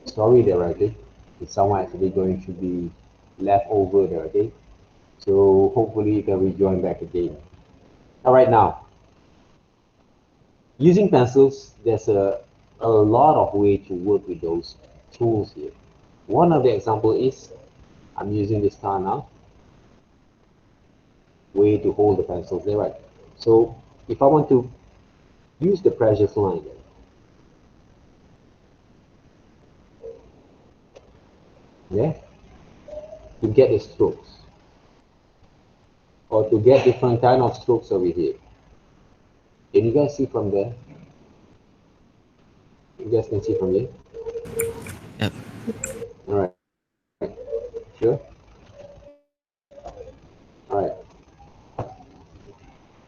story there, okay? It's someone actually going to be left over there, okay? So hopefully you can rejoin back again. All right, now, using pencils, there's a lot of way to work with those tools here. One of the example is, I'm using this kind of way to hold the pencils there, right? So if I want to use the pressure line there, yeah, to get the strokes, or to get different kind of strokes over here. Can you guys see from there? You guys can see from here? Yep. All right, sure. All right.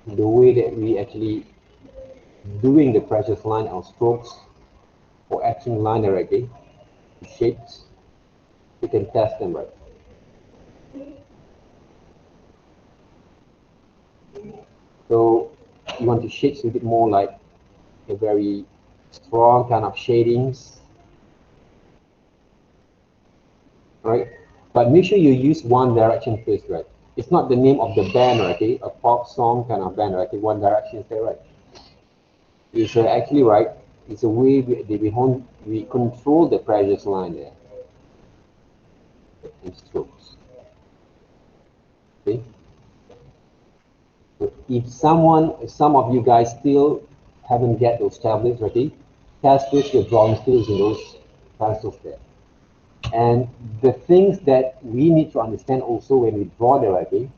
The way that we actually doing the pressure line or strokes or action line already, shapes, you can test them, right? So you want to shade a bit more like a very strong kind of shadings, right? But make sure you use one direction first, right? It's not the name of the band, right? Okay? A pop song kind of band, right? Okay? One Direction is there, right? It's actually right. It's a way we control the pressure line there in strokes. Okay. So if some of you guys still haven't get those tablets, okay? Test with your drawing skills in those pencils there. And the things that we need to understand also when we draw the writing,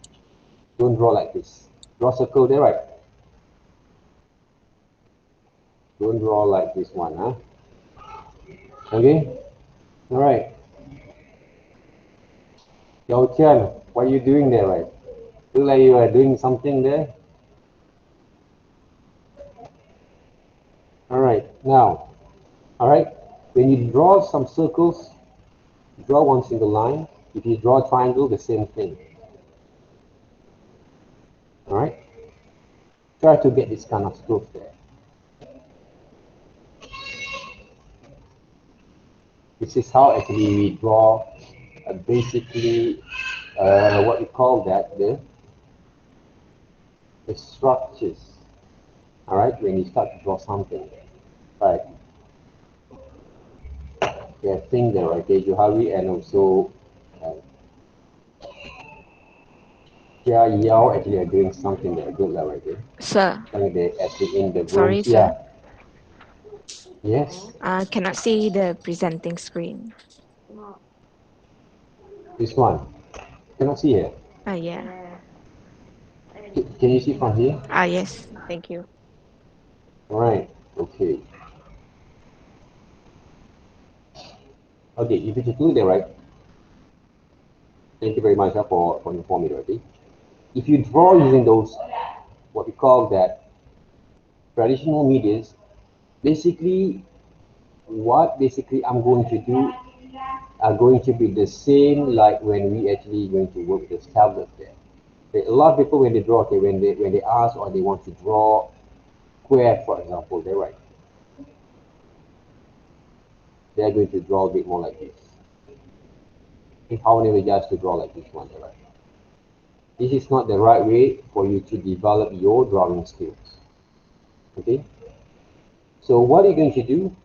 don't draw like this. Draw circle there, right? Don't draw like this one, huh? Okay? All right. Yao Chen, what are you doing there, right? Look like you are doing something there. All right. Now, all right. When you draw some circles, draw one single line. If you draw a triangle, the same thing. All right. Try to get this kind of stroke there. This is how actually we draw basically what we call that the structures. All right, when you start to draw something, right? Yeah, think there, right? Johari and also uh, Jia Yao actually are doing something there, good lah, right there. Sir, I think they actually in the sorry, rooms. sir. Yeah, yes, Cannot see the presenting screen. this one. Cannot see here. Yeah. Can you see from here? Yes. Thank you. All right. Okay. Okay. If you do that, right? Thank you very much for informing me, okay? If you draw using those what we call that traditional medias, basically what basically I'm going to do are going to be the same like when we actually going to work with this tablet there. Okay, a lot of people when they draw, okay, when they ask or they want to draw square, for example, they're right. They're going to draw a bit more like this. If how many we just to draw like this one, right? This is not the right way for you to develop your drawing skills. Okay? So what are you going to do?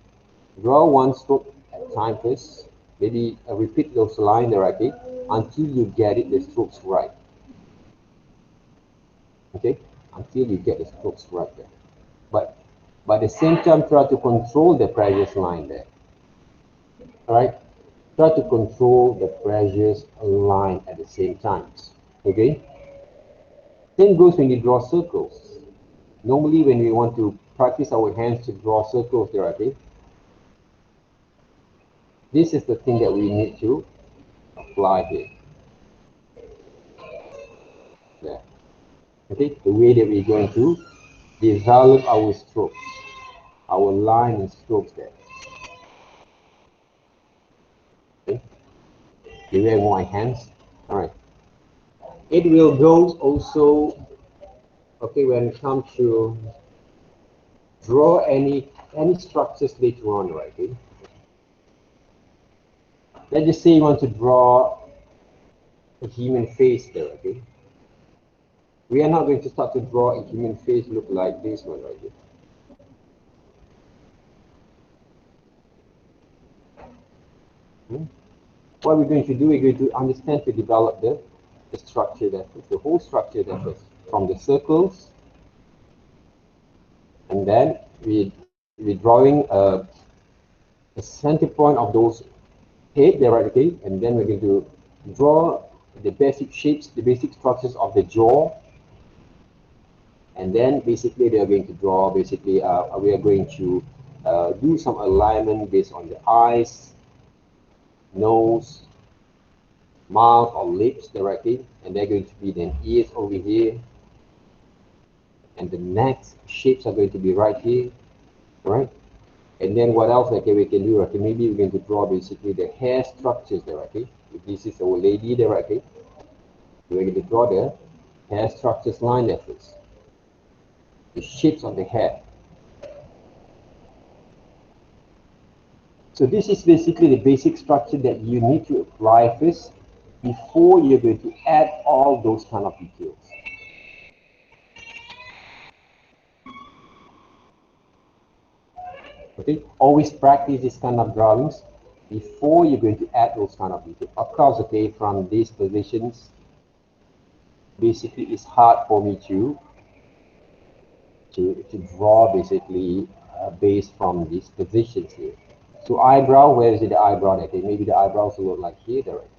Draw one stroke at a time first. Maybe repeat those lines directly until you get it the strokes right. Okay? Until you get the strokes right there. But at the same time, try to control the pressures line there. Alright? Try to control the pressures line at the same time. Okay? Same goes when you draw circles. Normally when we want to practice our hands to draw circles directly, this is the thing that we need to apply here. There. Okay, the way that we're going to develop our strokes, our line and strokes there. Okay, you wear my hands. All right. It will go also. Okay, when it comes to draw any structures later on, right? Okay? let's just say you want to draw a human face there, okay? We are not going to start to draw a human face look like this one right here. What we're going to do, we're going to understand to develop the structure there, the whole structure there first, from the circles, and then we're drawing a center point of those head there, right, okay? And then we're going to draw the basic shapes, the basic structures of the jaw, and then basically they are going to draw, basically we are going to do some alignment based on the eyes, nose, mouth or lips directly, and they're going to be then ears over here, and the next shapes are going to be right here, right? And then what else okay we can do, okay, maybe we're going to draw basically the hair structures directly. If this is our lady directly, we're going to draw the hair structures line there first, the shapes of the hair. So this is basically the basic structure that you need to apply first before you're going to add all those kind of details. Okay, always practice this kind of drawings before you're going to add those kind of details. Of course, okay, from these positions, basically it's hard for me to draw basically based from these positions here. So eyebrow, where is it the eyebrow? Okay, maybe the eyebrows will look like here, right?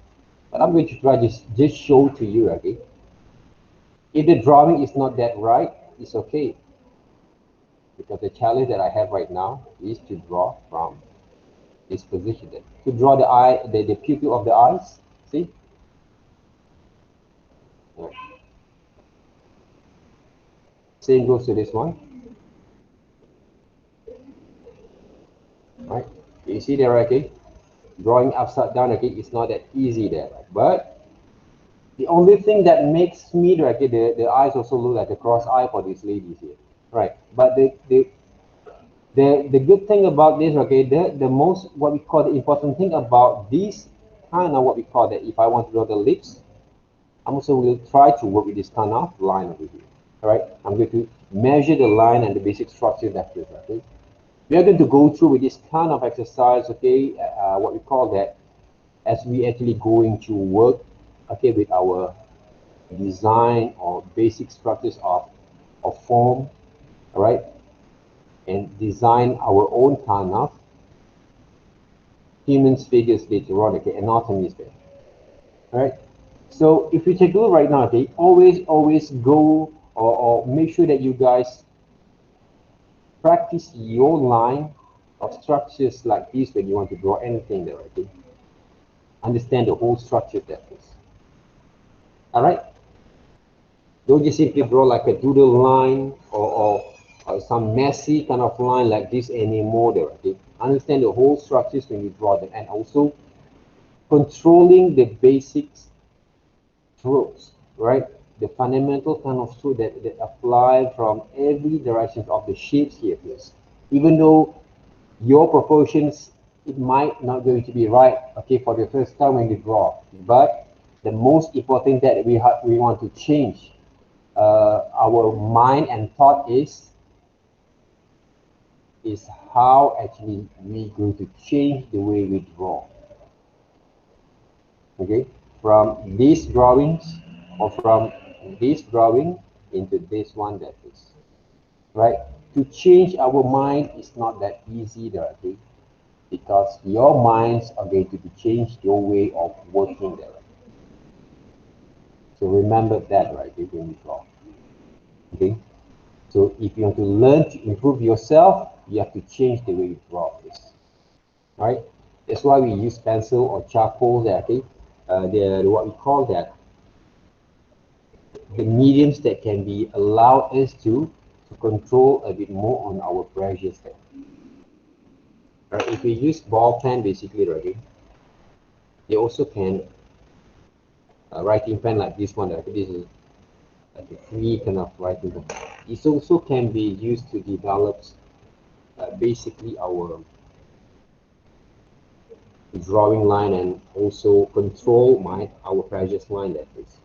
But I'm going to try just show to you, okay? If the drawing is not that right, it's okay. Because the challenge that I have right now is to draw from this position there. To draw the eye, the pupil of the eyes, see? Right. Same goes to this one. Right? You see there, okay? Drawing upside down, okay, it's not that easy there. Right? But the only thing that makes me, okay, the eyes also look like a cross eye for these ladies here. Right. But the good thing about this, okay, the most, what we call the important thing about this kind of what we call that, if I want to draw the lips, I'm also will try to work with this kind of line over here. All right, I'm going to measure the line and the basic structure that is, okay. We are going to go through with this kind of exercise, okay, what we call that, as we actually going to work, okay, with our design or basic structures of form, all right, and design our own kind of human figures later on, okay, anatomy is there. All right. So if you take a look right now, okay, always go or make sure that you guys practice your line of structures like this when you want to draw anything there, okay? Understand the whole structure that is. All right. Don't just simply draw like a doodle line or some messy kind of line like this anymore there, okay? Understand the whole structures when you draw them, and also controlling the basics strokes, right? The fundamental kind of stroke that apply from every direction of the shapes here, please. Even though your proportions, it might not going to be right, okay, for the first time when you draw. But the most important that we want to change our mind and thought is how actually we going to change the way we draw. Okay, from these drawings or from this drawing into this one that is, right? To change our mind is not that easy there, okay? Because your minds are going to be changed, your way of working there. So remember that, right, when you draw. Okay? So if you want to learn to improve yourself, you have to change the way you draw this. Right? That's why we use pencil or charcoal there, okay? They're what we call that, the mediums that can be allow us to control a bit more on our pressures there. Right? If we use ball pen basically, right, they also can writing pen like this one. Right? This is like a free kind of writing pen. It also can be used to develop basically our drawing line and also control our precious line that is.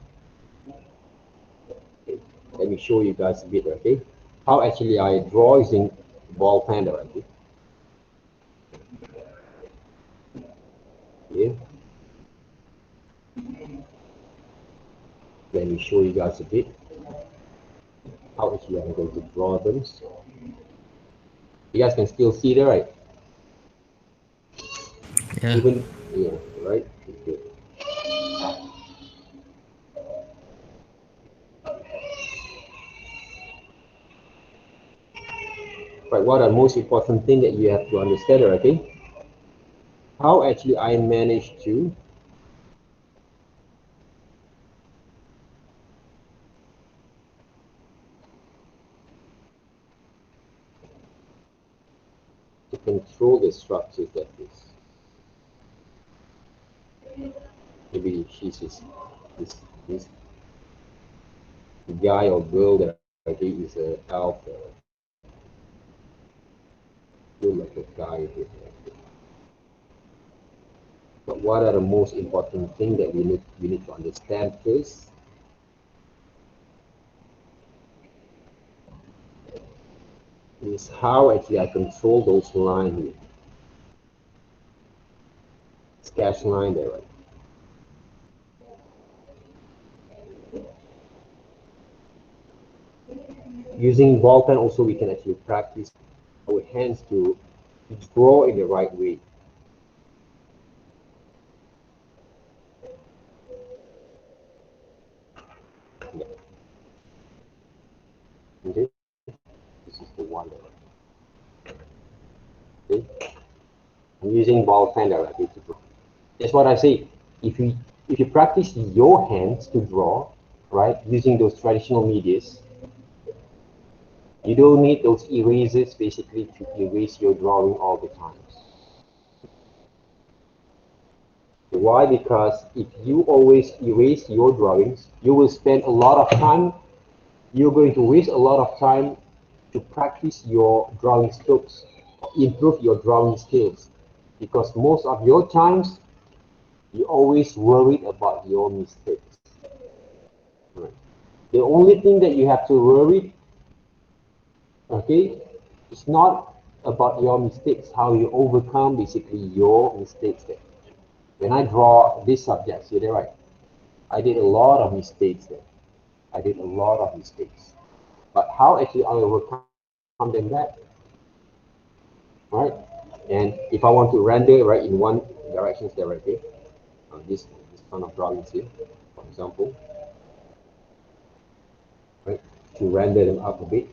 Okay. Let me show you guys a bit, okay? How actually I draw using ball pen, okay? Okay. Let me show you guys a bit how actually I'm going to draw them. You guys can still see there, right? Yeah. Even, yeah, right? Okay. Right, what are the most important thing that you have to understand, okay? How actually I managed to control the structures that is. Maybe she's this guy or girl that okay is a elf, look like a guy here. But what are the most important thing that we need to understand first? Is how actually I control those lines here. Sketch line there, right? Using ball pen also we can actually practice our hands to draw in the right way. Yeah. Okay, this is the one there. Okay, I'm using ball pen directly to draw. That's what I say. If you practice your hands to draw, right, using those traditional medias, you don't need those erasers basically to erase your drawing all the time. Why? Because if you always erase your drawings, you will spend a lot of time, you're going to waste a lot of time to practice your drawing strokes, improve your drawing skills. Because most of your times, you always worried about your mistakes. Right. The only thing that you have to worry, okay, it's not about your mistakes, how you overcome basically your mistakes there. When I draw this subject, see there, right? I did a lot of mistakes there. I did a lot of mistakes. But how actually I overcome them back, right? And if I want to render right in one direction directly, this kind of drawings here, for example, right? To render them up a bit,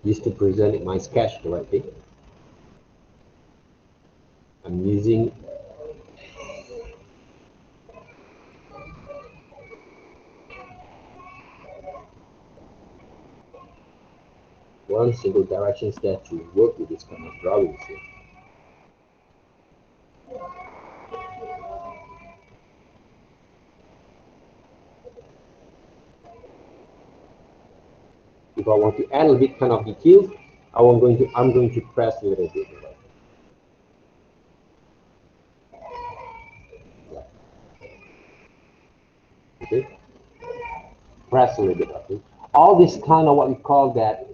just to present it my sketch directly. I'm using one single direction step to work with this kind of drawings here. If I want to add a bit kind of details, I'm going to press a little bit. Okay, press a little bit. Okay, all this kind of what we call that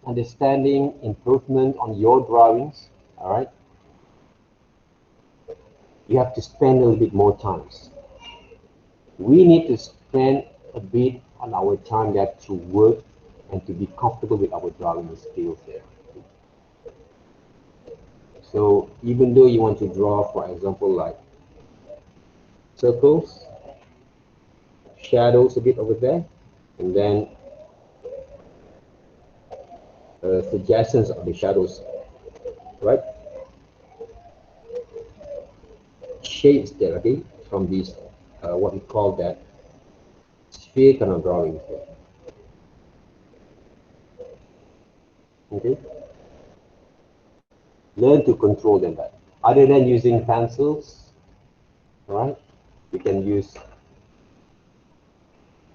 understanding improvement on your drawings. All right, you have to spend a little bit more times. We need to spend a bit on our time there to work and to be comfortable with our drawing skills there. So even though you want to draw, for example, like circles, shadows a bit over there, and then suggestions of the shadows, right? Shades there, okay, from these, what we call that sphere kind of drawings there. Okay, learn to control them back. Other than using pencils, right? You can use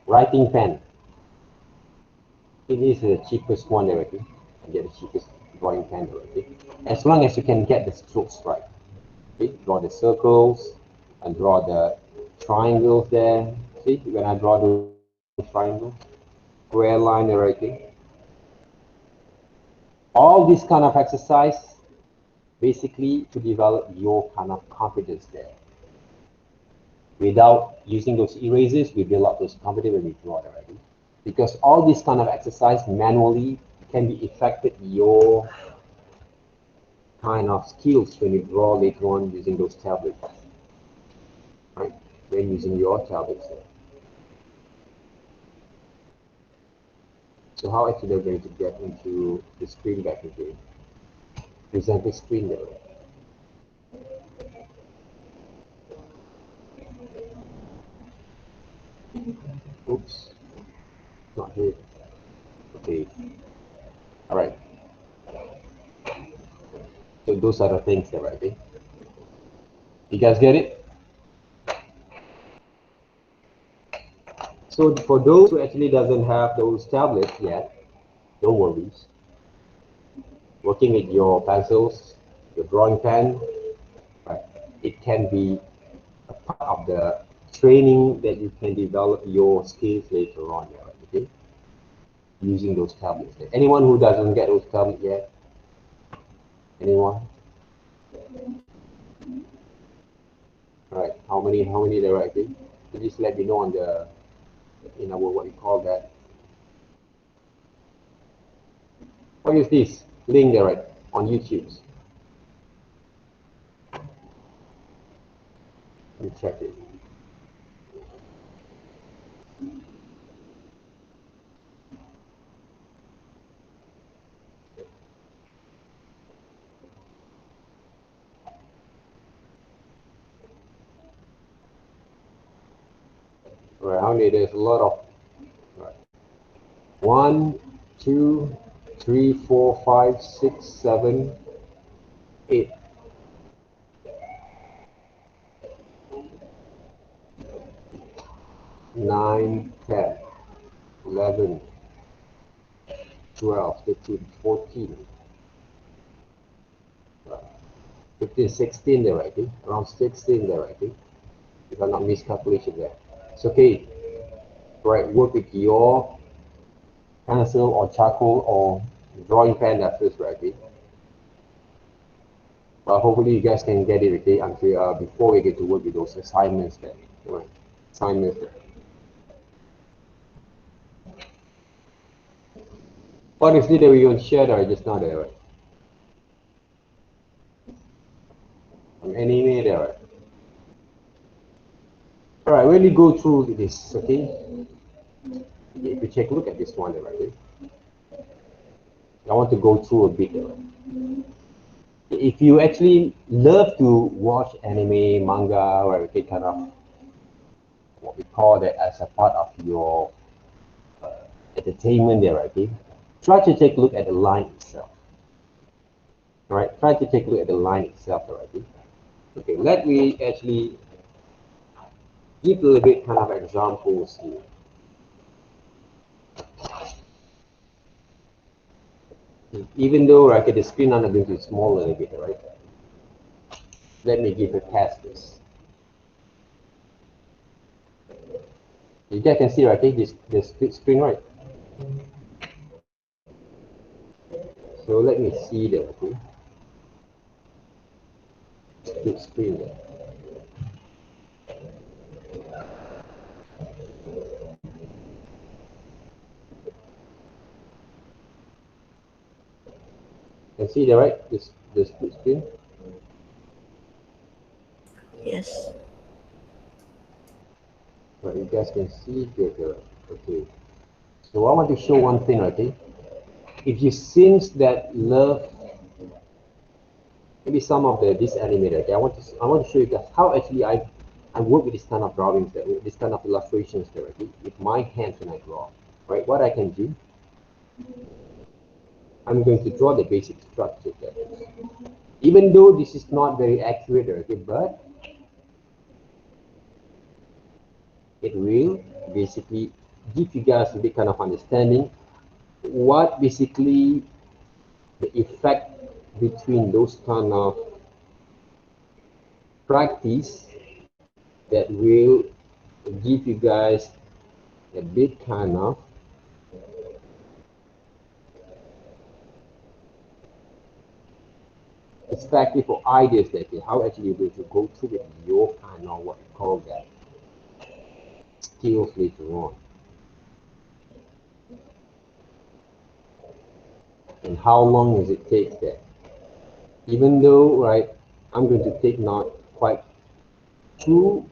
writing pen. It is the cheapest one there, okay? You get the cheapest drawing pen, okay? As long as you can get the strokes right. Okay? Draw the circles and draw the triangles there. See, when I draw the triangles, square line there, okay? All this kind of exercise basically to develop your kind of confidence there. Without using those erasers, we build up those confidence when we draw already. Because all this kind of exercise manually can be affected your kind of skills when you draw later on using those tablets, right? When using your tablets. So how actually they're going to get into the screen back again? Present the screen there. Oops, not here. Okay. All right. So those are the things there, right? Okay. You guys get it? So for those who actually doesn't have those tablets yet, no worries. Working with your pencils, your drawing pen, right? It can be a part of the training that you can develop your skills later on, right? Okay? Using those tablets. Anyone who doesn't get those tablets yet? Anyone? All right. How many there are? Okay? Please let me know on the what you call that. What is this link there, right? On YouTube? Let me check it. Around it, there's a lot of. Right. 1, 2, 3, 4, 5, 6, 7, 8. 9, 10, 11, 12, 13, 14, 15, 16 there, I think. Around 16 there, I think. If I'm not miscalculation there. It's okay. Right, work with your pencil or charcoal or drawing pen at first, right? Okay? But hopefully you guys can get it, okay, until before we get to work with those assignments there. Right? Assignments there. What is it that we want to share there just now there, right? An anime there, right? All right, when you go through this, okay? If you take a look at this one there, right? Okay? I want to go through a bit there, right? If you actually love to watch anime, manga, or okay, kind of what we call that as a part of your entertainment there, right? Okay? Try to take a look at the line itself. All right, try to take a look at the line itself, all right? Okay, let me actually give a little bit kind of examples here. Even though right, the screen is going to be small a little bit, right? Let me give a test this. You guys can see, right? This split screen, right? So let me see that, okay? Split screen there. Can see there, right? This split screen. Yes. Right, you guys can see better. Okay. So I want to show one thing, okay? If you since that love maybe some of this animator, okay, I want to show you guys how actually I work with this kind of drawings there, with this kind of illustrations there, okay, with my hands when I draw. Right? What I can do, I'm going to draw the basic structure there. Even though this is not very accurate, okay, but it will basically give you guys a bit kind of understanding what basically the effect between those kind of practice that will give you guys a bit kind of perspective or ideas that how actually you're going to go through with your kind of what you call that skills later on. And how long does it take that? Even though, right, I'm going to take not quite too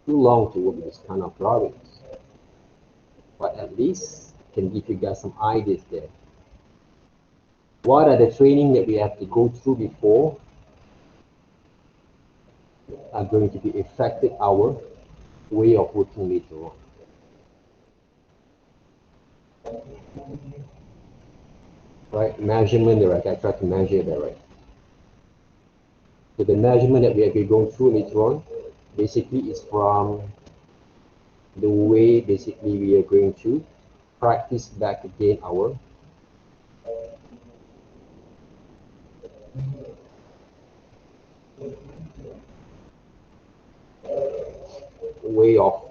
long to work with this kind of drawings, but at least can give you guys some ideas there. What are the training that we have to go through before are going to be affected our way of working later on. Right, measurement, right? I try to measure that, right? So the measurement that we are going through later on basically is from the way basically we are going to practice back again our way of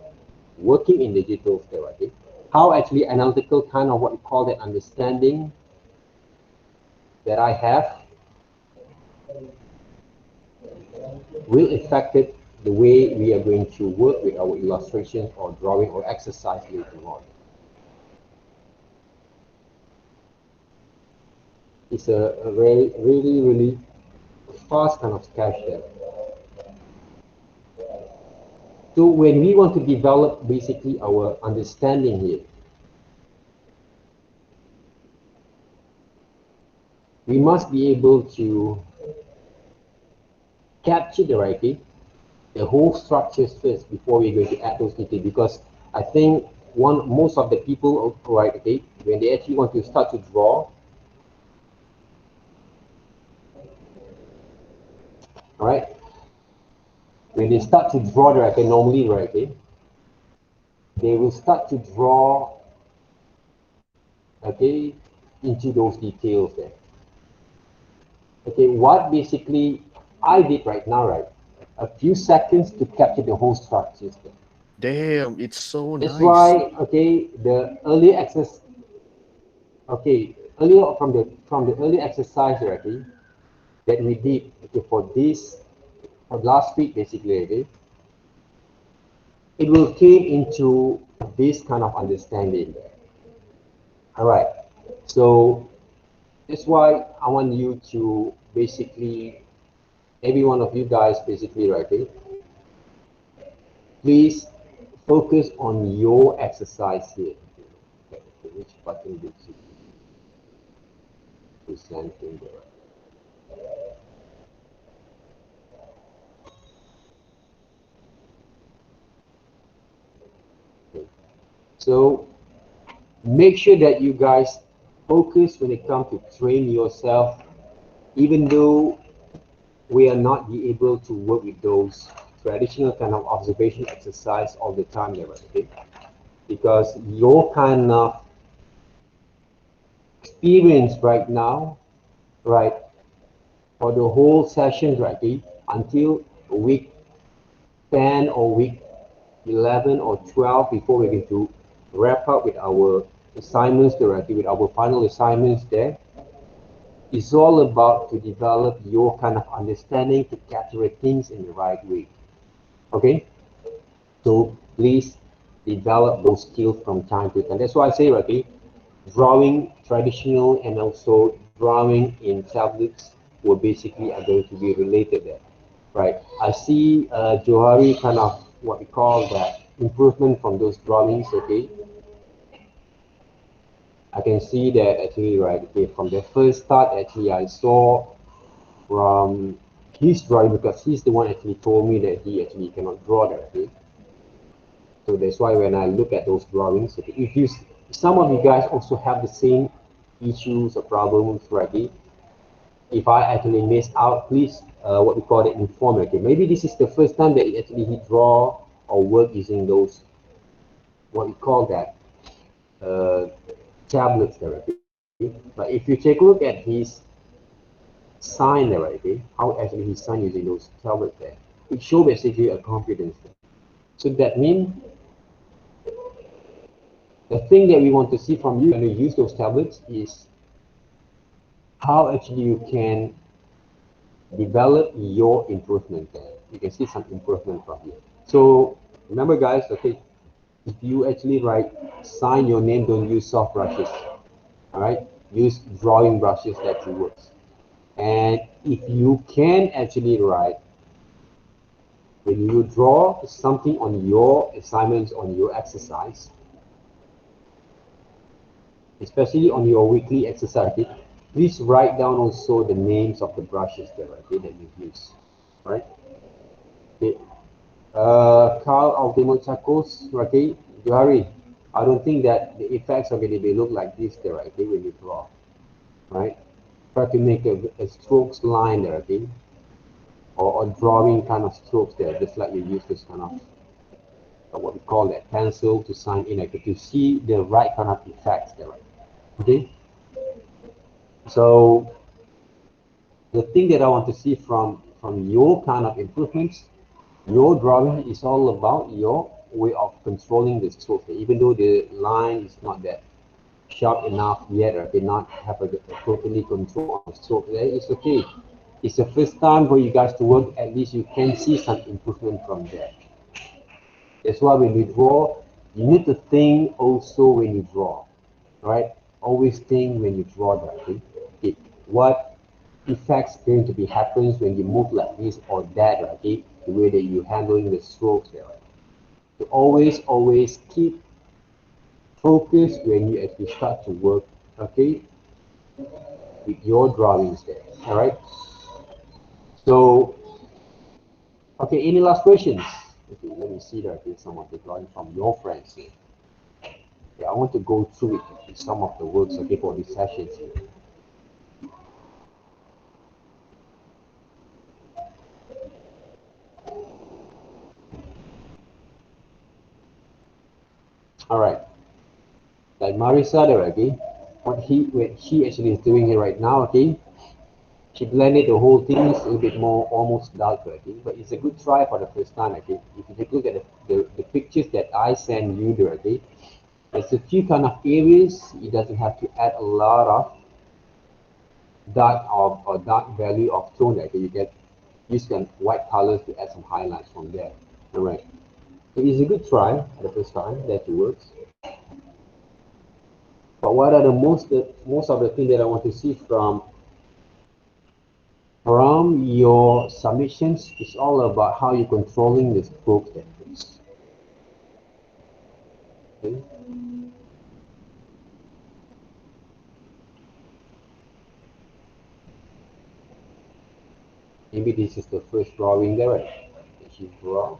working in digital therapy. How actually analytical kind of what we call that understanding that I have will affect it the way we are going to work with our illustrations or drawing or exercise later on. It's a very, really fast kind of sketch there. So when we want to develop basically our understanding here, we must be able to capture the writing, the whole structures first before we're going to add those details, because I think most of the people, right, okay, when they actually want to start to draw, right, when they start to draw the writing, normally, right, okay, they will start to draw, okay, into those details there. Okay, what basically I did right now, right, a few seconds to capture the whole structures there. Damn, it's so That's nice. why, okay, the early access, okay, earlier from the early exercise already that we did, okay, for last week basically, okay, it will came into this kind of understanding there. All right, so that's why I want you to basically, every one of you guys basically, right, okay, please focus on your exercise here. Okay, which button did you present in there? Okay. So make sure that you guys focus when it comes to train yourself, even though we are not be able to work with those traditional kind of observation exercise all the time there, okay? Because your kind of experience right now, right, for the whole session, right, okay, until week 10 or week 11 or 12 before we get to wrap up with our assignments directly, with our final assignments there, it's all about to develop your kind of understanding to capture things in the right way. Okay? So please develop those skills from time to time. That's why I say, okay, drawing traditional and also drawing in tablets will basically are going to be related there. Right. I see Johari kind of what we call that improvement from those drawings, okay? I can see that actually, right, okay, from the first start, actually, I saw from his drawing, because he's the one actually told me that he actually cannot draw that, okay? So that's why when I look at those drawings, okay, if you, some of you guys also have the same issues or problems, right, okay? If I actually missed out, please, what we call it, inform me, okay? Maybe this is the first time that actually he draw or work using those, what we call that, tablets there, okay? But if you take a look at his sign there, okay, how actually he signed using those tablets there, it shows basically a confidence there. So that means the thing that we want to see from you when you use those tablets is how actually you can develop your improvement there. You can see some improvement from here. So remember guys, okay, if you actually write, sign your name, don't use soft brushes. All right, use drawing brushes that you works. And if you can actually write, when you draw something on your assignments, on your exercise, especially on your weekly exercise, okay, please write down also the names of the brushes there, okay, that you use. All right. Okay. Carl Ultimate Chakos, okay, Johari, I don't think that the effects are going to be look like this there, okay, when you draw, right? Try to make a strokes line there, okay, or drawing kind of strokes there, just like you use this kind of what we call that pencil to sign in, like to see the right kind of effects there, right? Okay. So the thing that I want to see from your kind of improvements, your drawing is all about your way of controlling the stroke. Even though the line is not that sharp enough yet, or did not have a totally control on the stroke there, it's okay. It's the first time for you guys to work, at least you can see some improvement from there. That's why when you draw, you need to think also when you draw, right? Always think when you draw that, okay? What effects going to be happens when you move like this or that, right? Okay? The way that you're handling the strokes there, right? So always keep focus when you actually start to work, okay, with your drawings there, all right? So, okay, any last questions? Okay, let me see that there's some of the drawing from your friends here. Yeah, I want to go through it, some of the works, okay, for these sessions here. All right, like Marisa there, okay, what she actually is doing here right now, okay, she blended the whole thing a little bit more, almost darker, okay, but it's a good try for the first time, okay. If you take a look at the pictures that I send you there, okay, there's a few kind of areas, it doesn't have to add a lot of dark value of tone, okay, you get use some white colors to add some highlights from there, all right. So it's a good try the first time that it works. But what are the most of the things that I want to see from your submissions is all about how you're controlling the stroke techniques. Okay. Maybe this is the first drawing there, right? That you draw.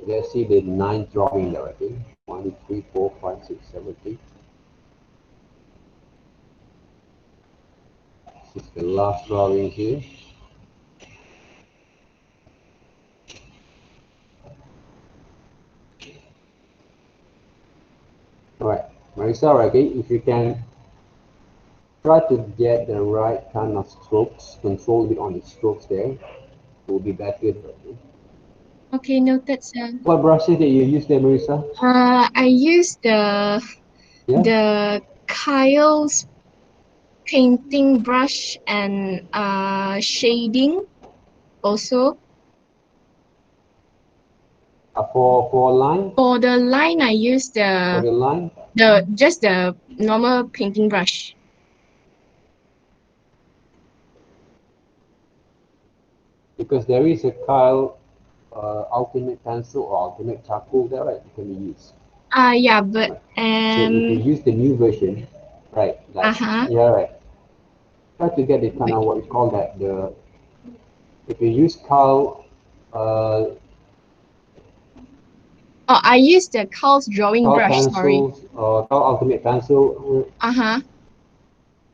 Let's see the ninth drawing there, okay? 1, 2, 3, 4, 5, 6, 7, 8. This is the last drawing here. Alright, Marisa, okay, if you can try to get the right kind of strokes, control a bit on the strokes there, it will be better. Okay. Okay, noted, sir. What brushes that you use there, Marisa? I use Yeah? the Kyle's painting brush and shading also. For line? For the line, I use For the line? just the normal painting brush. Because there is a Kyle ultimate pencil or ultimate charcoal there, right? It can be used. Yeah, but Right. So if you use the new version, right? Like, yeah, right. Try to get the kind of what we call that the. If you use Kyle, I use the Kyle's drawing Kyle brush. Sorry. pencils or Kyle ultimate pencil,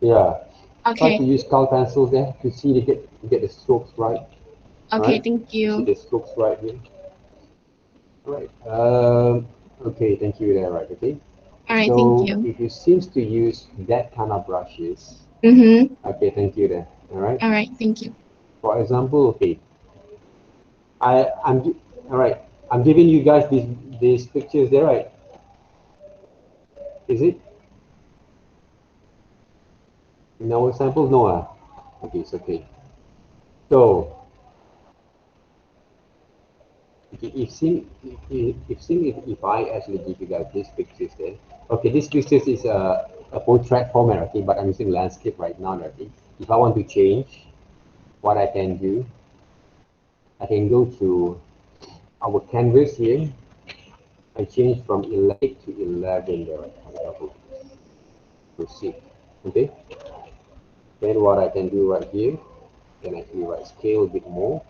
yeah. Try Okay. to use Kyle pencils there to see to get the strokes right. Okay. Right. Thank You see you. the strokes right here. Right. Okay. Thank you there. Right. Okay. All right, So thank you. if you seems to use that kind of brushes, Mm-hmm. okay, thank you there. All right. All right, thank you. For example, okay, all right. I'm giving you guys these pictures there, right? Is it in our sample? No, okay, it's okay. So if I actually give you guys these pictures there, okay, this pictures is a portrait format, okay, but I'm using landscape right now, okay. If I want to change, what I can do, I can go to our canvas here. I change from 11 to 11 there, right? For example, proceed, okay. Then what I can do right here, can actually right scale a bit more.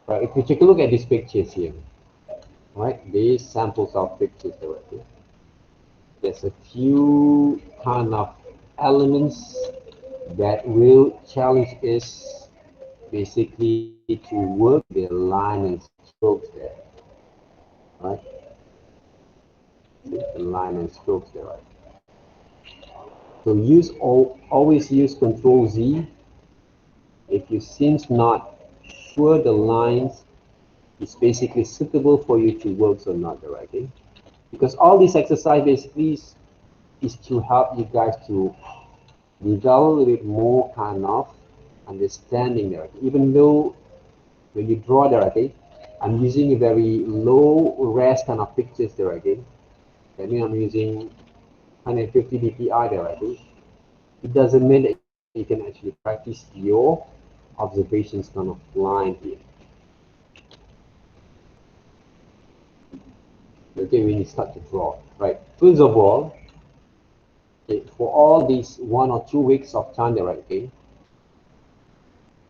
Right, if you take a look at these pictures here, right, these samples of pictures there, right here. There's a few kind of elements that will challenge us basically to work the line and strokes there, right? The line and strokes there, right? So always use Control Z if you seems not sure the lines is basically suitable for you to work or not, right? Okay? Because all this exercise basically is to help you guys to develop a little bit more kind of understanding there. Even though when you draw there, okay, I'm using a very low res kind of pictures there, okay. That means I'm using 150 dpi there, okay. It doesn't mean that you can actually practice your observations kind of line here. Okay, when you start to draw, right? First of all, okay, for all these 1 or 2 weeks of time there, right, okay,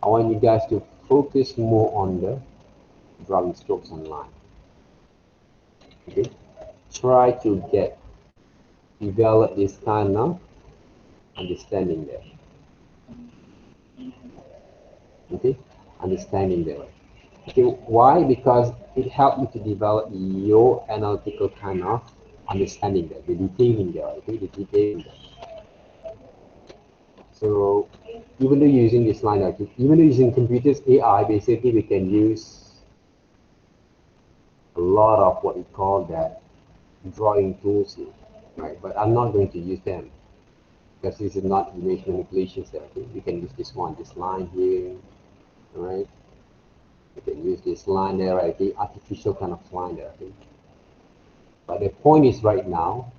I want you guys to focus more on the drawing strokes and line. Okay, try to develop this kind of understanding there. Okay, understanding there. Okay, why? Because it helps you to develop your analytical kind of understanding there, the detailing there. Okay, the detailing there. So even though you're using this line, okay, even though using computers AI, basically we can use a lot of what we call that drawing tools here, right? But I'm not going to use them because this is not image manipulation therapy. You can use this one, this line here, right? You can use this line there, right? The artificial kind of line there, okay? But the point is right now,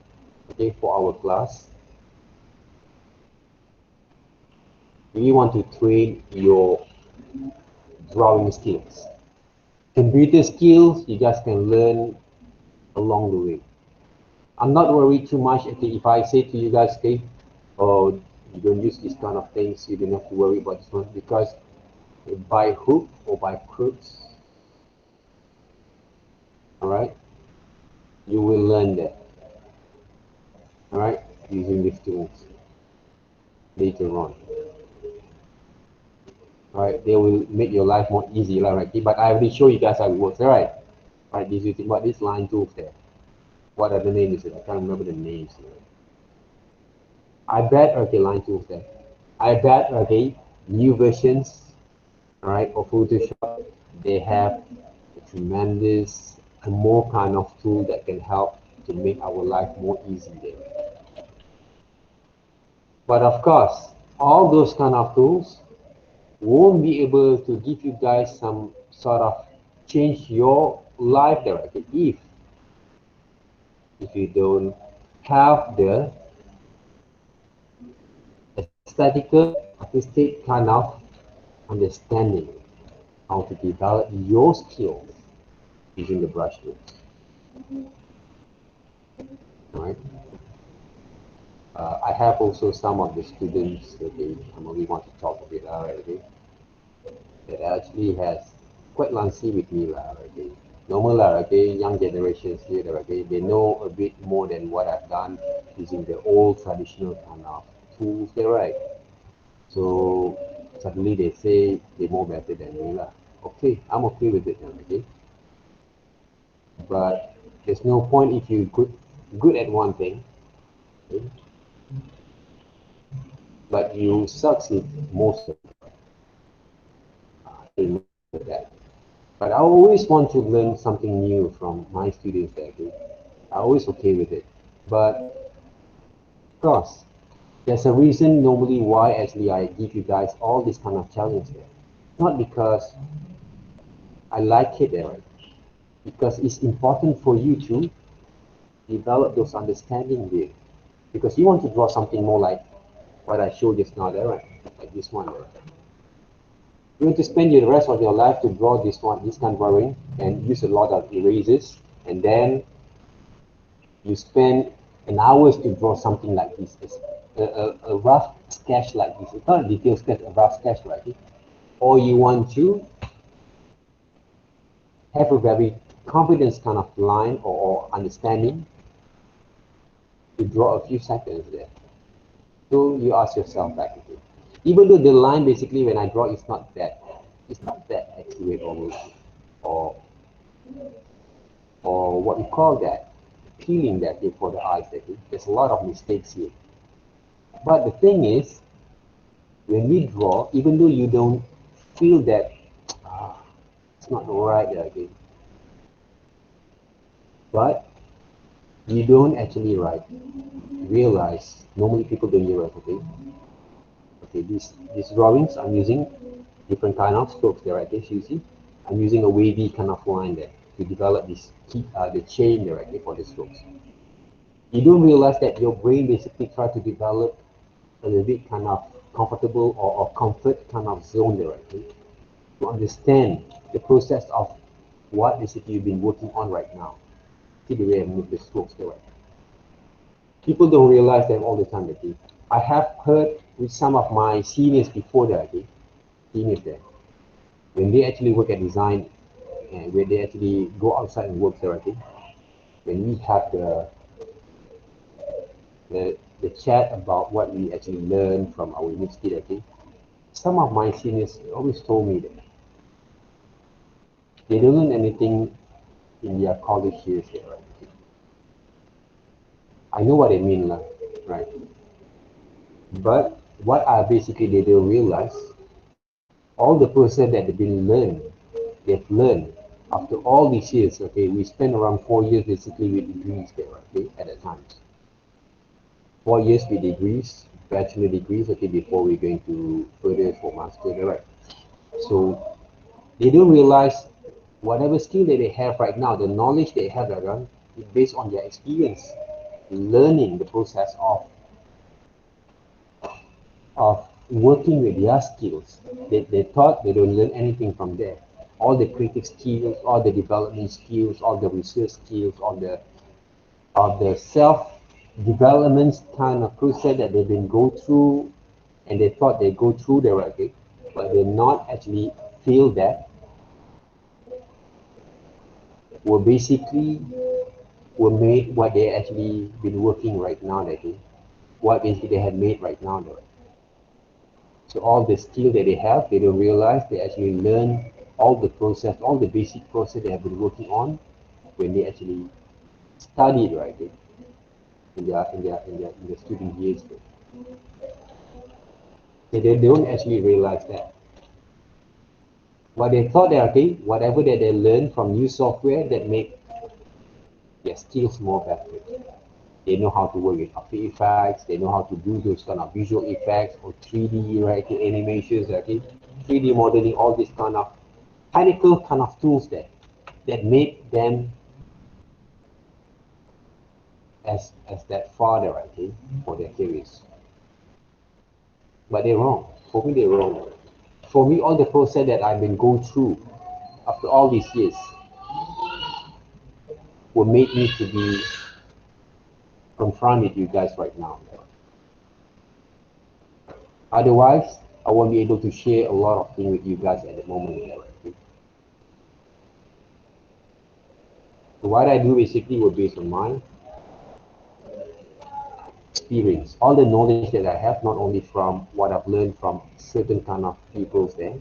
okay, for our class, we want to train your drawing skills. Computer skills, you guys can learn along the way. I'm not worried too much, okay, if I say to you guys, okay, oh, you don't use these kind of things, you don't have to worry about this one, because by hook or by crooks, all right, you will learn that, all right, using these tools later on. All right, they will make your life more easy, right? But I already show you guys how it works, all right? All right, you think about this line tools there. What are the names? I can't remember the names. I bet, okay, line tools there. I bet, okay, new versions, all right, of Photoshop, they have a tremendous, a more kind of tool that can help to make our life more easy there. But of course, all those kind of tools won't be able to give you guys some sort of change your life directly if you don't have the aesthetical artistic kind of understanding how to develop your skills using the brush tool. Right? I have also some of the students, okay, we want to talk a bit already, that actually has quite langsy with me, okay. Normal, okay, young generations here, okay, they know a bit more than what I've done using the old traditional kind of tools, right? So suddenly they say they're more better than me, Okay, I'm okay with it, okay. But There's no point if you're good at one thing, okay, but you succeed most of it. Remember that. But I always want to learn something new from my students there, okay? I'm always okay with it. But of course, there's a reason normally why actually I give you guys all this kind of challenge there. Not because I like it there, right? Because it's important for you to develop those understanding there. Because you want to draw something more like what I showed just now there, right? Like this one there. You want to spend the rest of your life to draw this one, this kind of drawing, and use a lot of erasers, and then you spend an hours to draw something like this. It's a rough sketch like this. It's not a detailed sketch, a rough sketch like this. Or you want to have a very confidence kind of line or understanding to draw a few seconds there. So you ask yourself back again. Even though the line basically when I draw it's not that accurate or or what we call that peeling that for the eyes that there's a lot of mistakes here. But the thing is, when we draw, even though you don't feel that it's not right again, but you don't actually realize. Normally people don't realize. Okay. These drawings I'm using different kind of strokes there. Right, you see, I'm using a wavy kind of line there to develop this the chain there. Right, for the strokes. You don't realize that your brain basically tries to develop a little bit kind of comfortable or comfort kind of zone there, right? To understand the process of what basically you've been working on right now. See the way I move the strokes there, right? People don't realize that all the time, okay? I have heard with some of my seniors before that, okay? Seniors there, when they actually work at design and when they actually go outside and work there, okay? When we have the chat about what we actually learn from our university, okay? Some of my seniors always told me that they don't learn anything in their college years here, right? I know what I mean, right? But what I basically they don't realize, all the process that they've learned after all these years, okay, we spent around 4 years basically with degrees there, okay, at that time. 4 years with degrees, bachelor degrees, okay, before we're going to further for master, right? So they don't realize whatever skill that they have right now, the knowledge they have right now, is based on their experience, learning the process of working with their skills. They thought they don't learn anything from there. All the creative skills, all the development skills, all the research skills, all the self-development kind of process that they've been go through, and they thought they go through the right way, but they not actually feel that were basically were made what they actually been working right now that day, what basically they had made right now though. So all the skill that they have, they don't realize they actually learn all the process, all the basic process they have been working on when they actually studied right in their student years. They don't actually realize that. What they thought that okay, whatever that they learn from new software that make their skills more better. They know how to work with After Effects, they know how to do those kind of visual effects or 3D, right, animations, okay, 3D modeling, all these kind of technical kind of tools that make them as that farther, okay, for their careers. But they're wrong. For me, they're wrong. For me, all the process that I've been going through after all these years will make me to be confronted with you guys right now. Otherwise, I won't be able to share a lot of things with you guys at the moment. Okay? So what I do basically will based on my experience, all the knowledge that I have, not only from what I've learned from certain kind of peoples there,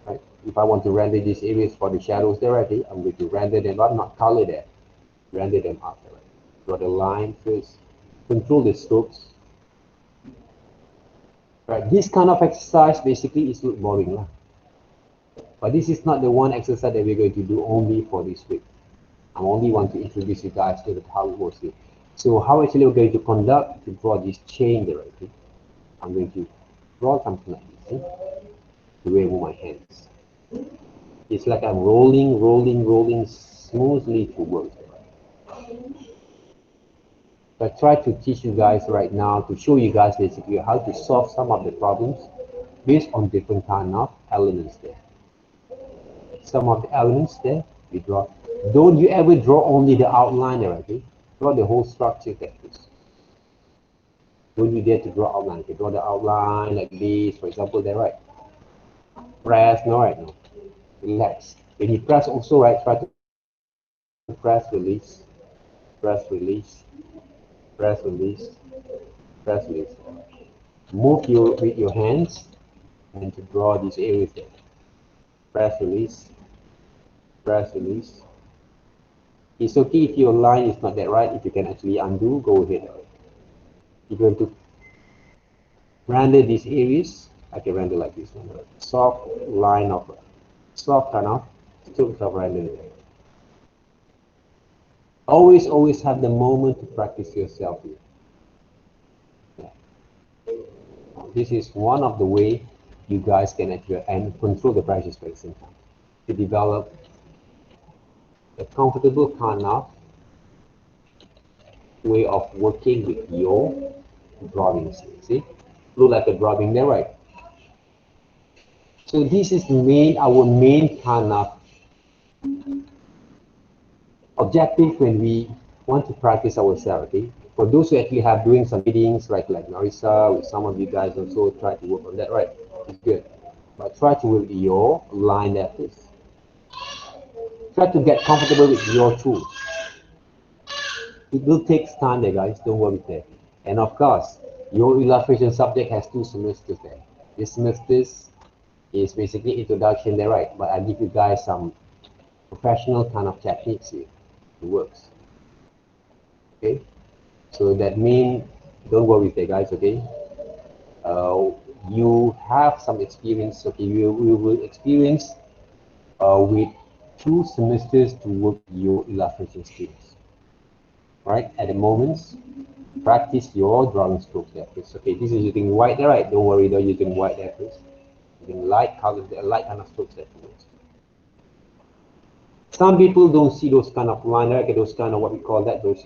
right? If I want to render these areas for the shadows directly, I'm going to render them up, not color them, render them up directly. Draw the line first, control the strokes. Right, this kind of exercise basically is not boring, lah. But this is not the one exercise that we're going to do only for this week. I only want to introduce you guys to how it works here. So how actually we're going to conduct to draw this chain directly. I'm going to draw something like this. See? The way I move my hands. It's like I'm rolling smoothly towards it. I try to teach you guys right now to show you guys basically how to solve some of the problems based on different kind of elements there. Some of the elements there we draw. Don't you ever draw only the outline there, okay? Draw the whole structure there first. Don't you dare to draw outline. Okay, draw the outline like this, for example, there, right? Press, no, right? No. Relax. When you press also, right, try to press, release, press, release, press, release, press, release. Move with your hands and to draw these areas there. Press, release, press, release. It's okay if your line is not that right. If you can actually undo, go ahead. You're going to render these areas. I can render like this one. Soft line of, soft kind of strokes of rendering. Always have the moment to practice yourself here. Yeah. This is one of the way you guys can actually and control the pressure at the same time to develop a comfortable kind of way of working with your drawings. See, look like a drawing there, right? So this is our main kind of objective when we want to practice ourselves. Okay, for those who actually have doing some readings, right, like Marisa, with some of you guys also try to work on that, right? It's good, but try to work with your line there first. Try to get comfortable with your tools. It will take time there, guys. Don't worry there. And of course, your illustration subject has 2 semesters there. This semester is basically introduction there, right? But I give you guys some professional kind of techniques here. It works. Okay? So that means, don't worry there, guys, okay? You have some experience, okay? You will experience with 2 semesters to work your illustration skills. Right? At the moment, practice your drawing strokes there first. Okay, this is using white there, right? Don't worry, don't using white there first. Using light colors there, light kind of strokes there first. Some people don't see those kind of line there, okay, those kind of what we call that, those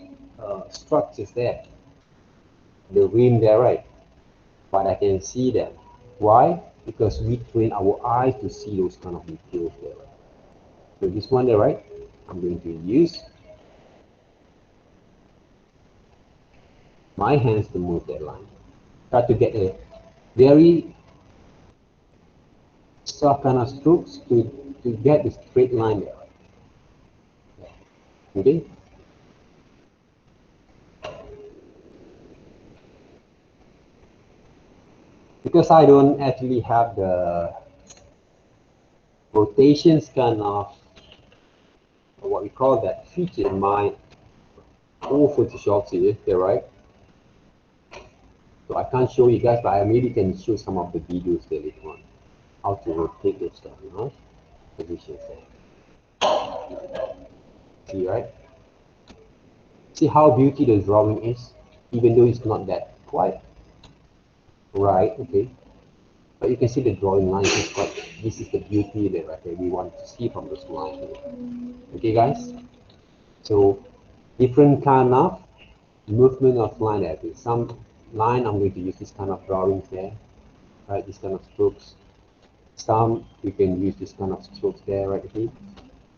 structures there. The rim there, right? But I can see them. Why? Because we train our eyes to see those kind of details there. So this one there, right? I'm going to use my hands to move that line. Try to get a very soft kind of strokes to get the straight line there. Okay? Because I don't actually have the rotations kind of what we call that feature in my old Photoshop here, right? So I can't show you guys, but I maybe can show some of the videos there later on. How to rotate those stuff, you know? Positions there. See, right? See how beauty the drawing is, even though it's not that quite right, okay? But you can see the drawing lines is quite, this is the beauty that okay, we want to see from this line here. Okay, guys? So, different kind of movement of line there. Some line I'm going to use this kind of drawings there, right? This kind of strokes. Some we can use this kind of strokes there, right? Okay.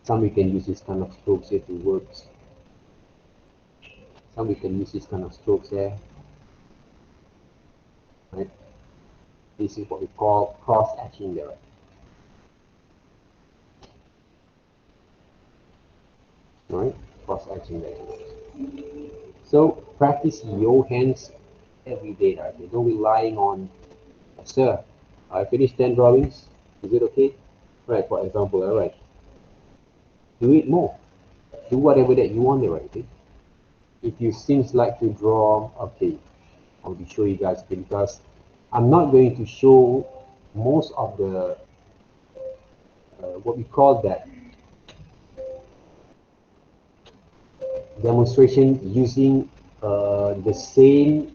Some we can use this kind of strokes here to work. Some we can use this kind of strokes there, right? This is what we call cross hatching there. Right? Cross hatching there. So practice your hands every day, right? Don't be relying on, sir, I finished 10 drawings. Is it okay? right? For example, all right, do it more. Do whatever that you want there, right? Okay? If you seems like to draw, okay, I'll be show you guys because I'm not going to show most of the what we call that demonstration using the same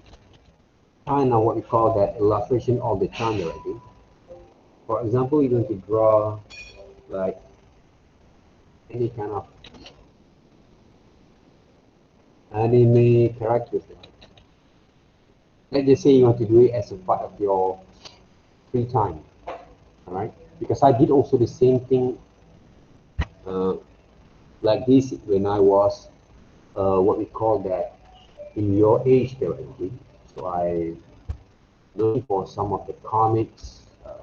kind of what we call that illustration all the time already. For example, you're going to draw like any kind of anime characters. Let's just say you want to do it as a part of your free time, all right? Because I did also the same thing uh, like this when I was what we call that in your age currently. So I looking for some of the comics.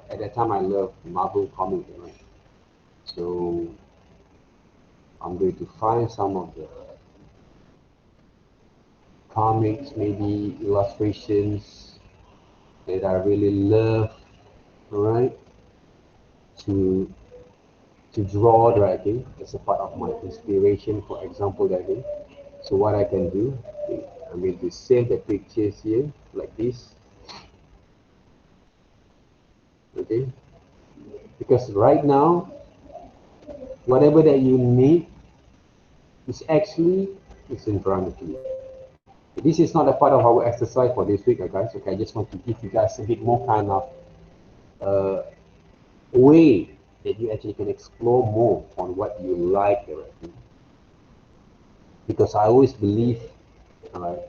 At that time, I loved Marvel comics, right? So I'm going to find some of the comics, maybe illustrations that I really love, right? To draw dragging as a part of my inspiration, for example, dragging. So what I can do, I'm going to save the pictures here like this, okay? Because right now, whatever that you need is actually is in front of you. This is not a part of our exercise for this week, guys. Okay, I just want to give you guys a bit more kind of uh, way that you actually can explore more on what you like already. Because I always believe, alright,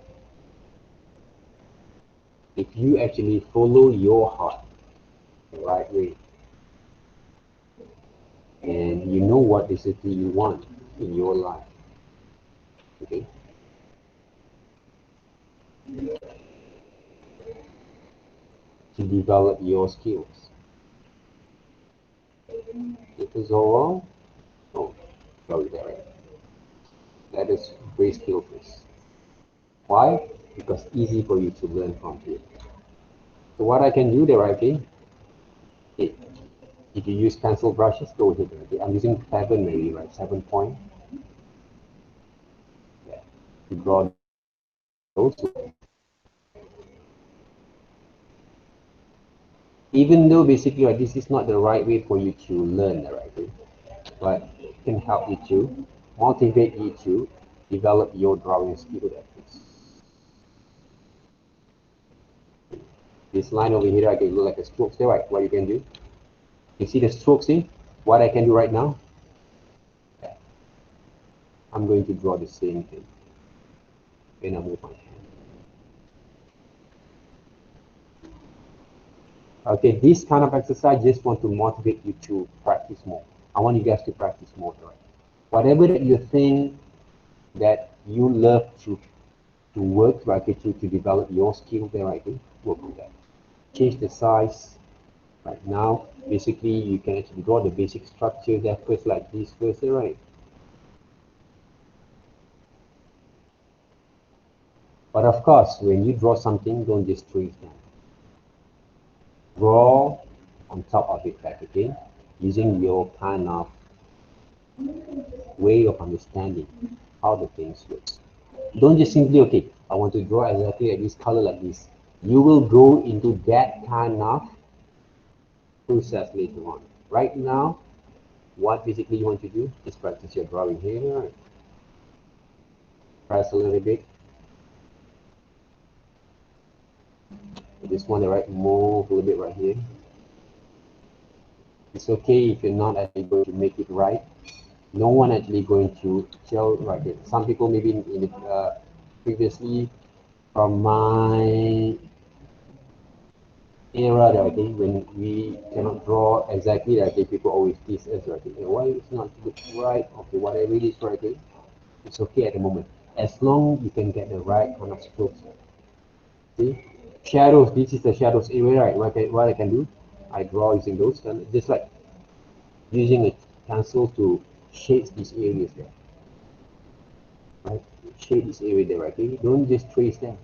if you actually follow your heart the right way, and you know what basically you want in your life, okay, to develop your skills. If it's all wrong, oh, sorry, there. That is great skill first. Why? Because easy for you to learn from here. So what I can do there, okay, if you use pencil brushes, go ahead. Okay? I'm using 7 maybe, right? 7 point. Yeah. To draw those. Even though basically like, this is not the right way for you to learn the right way, but it can help you to motivate you to develop your drawing skill at least. This line over here, I can look like a stroke there, right? What you can do? You see the strokes here? What I can do right now? I'm going to draw the same thing when I move my hand. Okay, this kind of exercise just want to motivate you to practice more. I want you guys to practice more, right? Whatever that you think that you love to work, right, to develop your skill there, right, work on that. Change the size. Right now, basically, you can actually draw the basic structure there first, like this first, right? But of course, when you draw something, don't just trace down. Draw on top of it back again, using your kind of way of understanding how the things work. Don't just simply, okay, I want to draw exactly like this color like this. You will go into that kind of process later on. Right now, what basically you want to do is practice your drawing here. Press a little bit. You just want to move a little bit right here. It's okay if you're not actually going to make it right. No one actually going to tell right here. Some people maybe in previously from my era that I think when we cannot draw exactly that people always tease us right here. Why it's not right? Okay, whatever it is right here, it's okay at the moment. As long you can get the right kind of strokes. See? Shadows, this is the shadows area, right? What I can do, I draw using those, and just like using a pencil to shade these areas there, right? Shade this area there, right? Okay? Don't just trace them,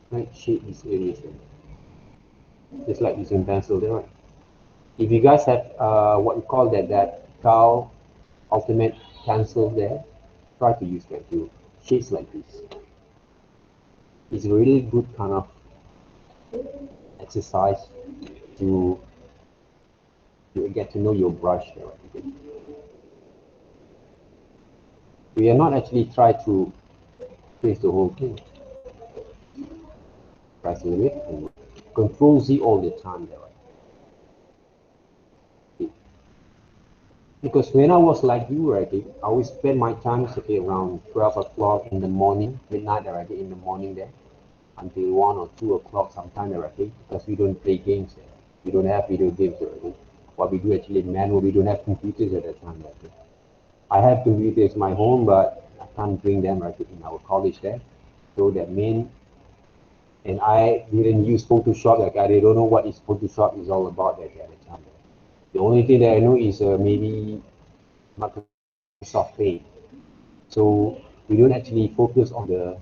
right? Shade these areas there, just like using pencil there, right? If you guys have what you call that cow ultimate pencil there, try to use that to shades like this. It's a really good kind of exercise to get to know your brush there. We are not actually try to trace the whole thing. Press a little bit and Control Z all the time there. Because when I was like you already, I always spend my time around 12 o'clock in the morning, midnight already in the morning there, until 1 or 2 o'clock sometime already, because we don't play games there. We don't have video games already. What we do actually manual, we don't have computers at that time already. I have computers in my home, but I can't bring them already in our college there. So that means, and I didn't use Photoshop, like I don't know what is Photoshop is all about at the time. The only thing that I know is maybe Microsoft Paint. So we don't actually focus on the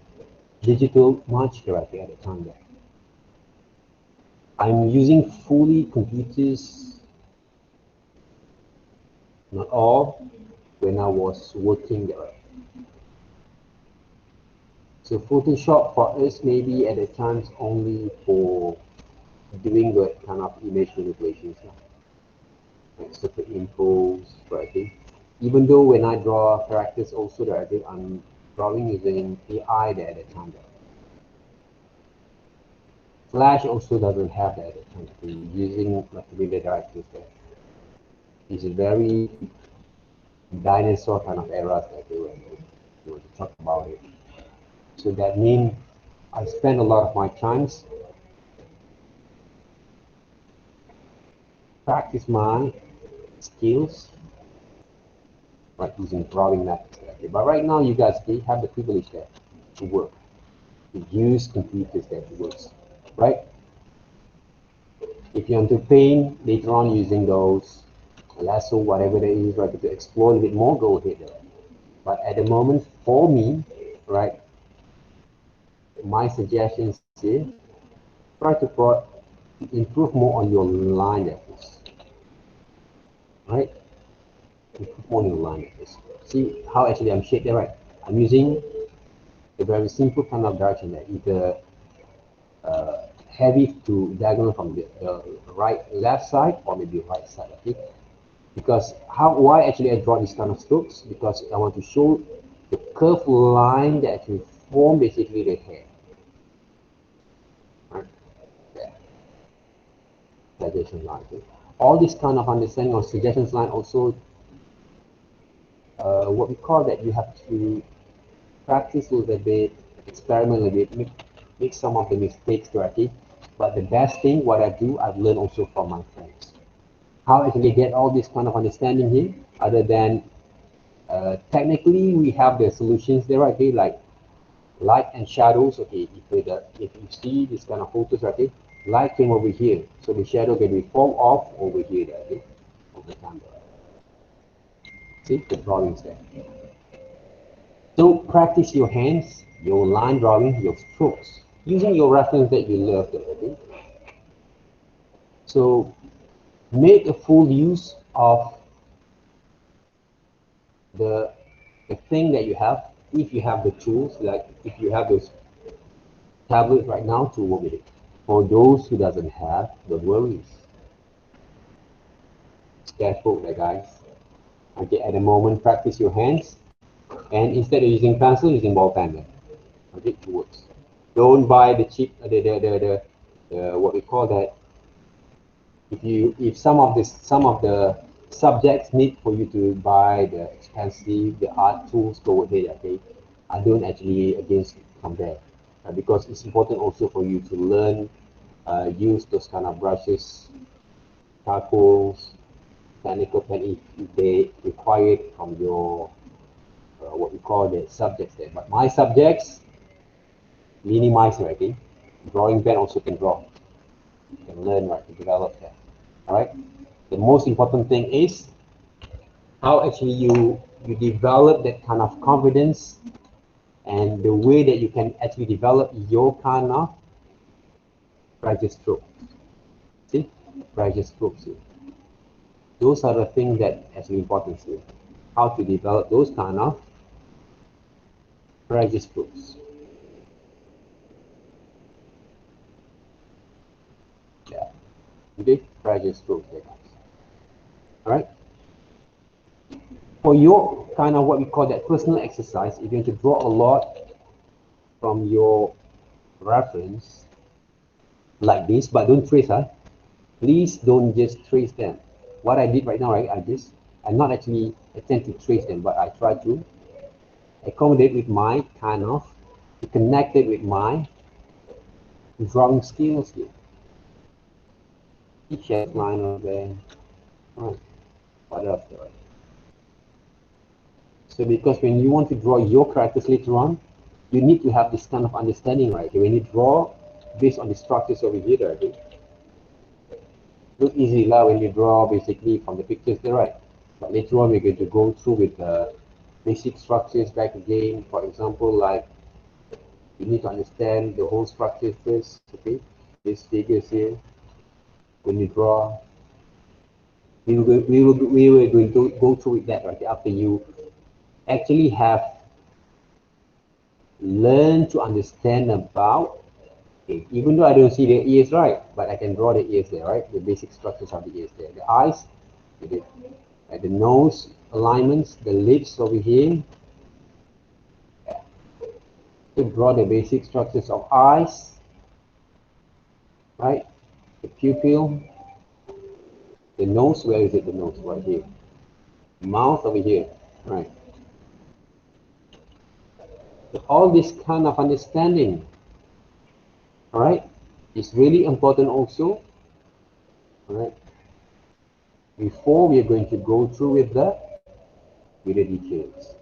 digital much correctly at the time there. I'm using fully computers, not all, when I was working there. So Photoshop for us maybe at the times only for doing the kind of image manipulations, like superimpose, right? Even though when I draw characters also that I'm drawing using AI there at the time there. Flash also doesn't have that at the time. We're using multimedia directors there. It's a very dinosaur kind of era that they were to talk about it. So that means I spend a lot of my times practice my skills like using drawing methods. But right now you guys they have the privilege there to work, to use computers there to work, right? If you want to paint later on using those lasso, whatever they use, right, to explore a bit more, go ahead there. But at the moment, for me, right, my suggestions here, try to improve more on your line efforts, right? Improve more on your line efforts. See how actually I'm shaped there, right? I'm using a very simple kind of direction there, either heavy to diagonal from the left side or maybe right side, okay? Because why actually I draw this kind of strokes? Because I want to show the curved line that actually form basically the hair. Right? There. Suggestion line. Okay? All this kind of understanding of suggestions line also what we call that you have to practice a little bit, experiment a little bit, make some of the mistakes correctly. But the best thing, what I do, I've learned also from my friends. How I can get all this kind of understanding here, other than technically we have the solutions there, okay, like light and shadows. Okay, if you see this kind of photos, okay, light came over here, so the shadow can be fall off over here, okay, over time. See the drawings there. So practice your hands, your line drawing, your strokes, using your reference that you love there, okay. So make a full use of the thing that you have, if you have the tools, like if you have those tablets right now to work with it. For those who doesn't have, don't worry. Sketchbook there, guys. Okay, at the moment, practice your hands, and instead of using pencil, using ball pen there. Okay, it works. Don't buy the cheap, the what we call that. If some of the subjects need for you to buy the expensive, the art tools, go ahead, okay. I don't actually against from there, because it's important also for you to learn, use those kind of brushes, charcoals, technical pen if they require it from your what we call the subjects there. But my subjects, minimize already. Drawing pen also can draw. You can learn right to develop that. All right. The most important thing is how actually you develop that kind of confidence, and the way that you can actually develop your kind of practice stroke. See, practice strokes here. Those are the things that actually important here. How to develop those kind of practice groups. Yeah. Okay, practice groups, guys. All right. For your kind of what we call that personal exercise, you're going to draw a lot from your reference like this, but don't trace, huh? Please don't just trace them. What I did right now, right? I'm not actually attempt to trace them, but I try to accommodate with my kind of connect it with my drawing skills here. Each line over there. Right. What else there? So because when you want to draw your characters later on, you need to have this kind of understanding, right? When you draw based on the structures over here, right? Look easy lah when you draw basically from the pictures there, right? But later on we're going to go through with the basic structures back again. For example, like you need to understand the whole structure first, okay? These figures here, when you draw, we were going to go through with that, right? After you actually have learned to understand about, okay, even though I don't see the ears, right? But I can draw the ears there, right? The basic structures of the ears there. The eyes, the nose alignments, the lips over here. To draw the basic structures of eyes, right? The pupil, the nose, where is it? The nose, right here. Mouth over here, right? So all this kind of understanding, all right, is really important also, all right? Before we are going to go through with the details.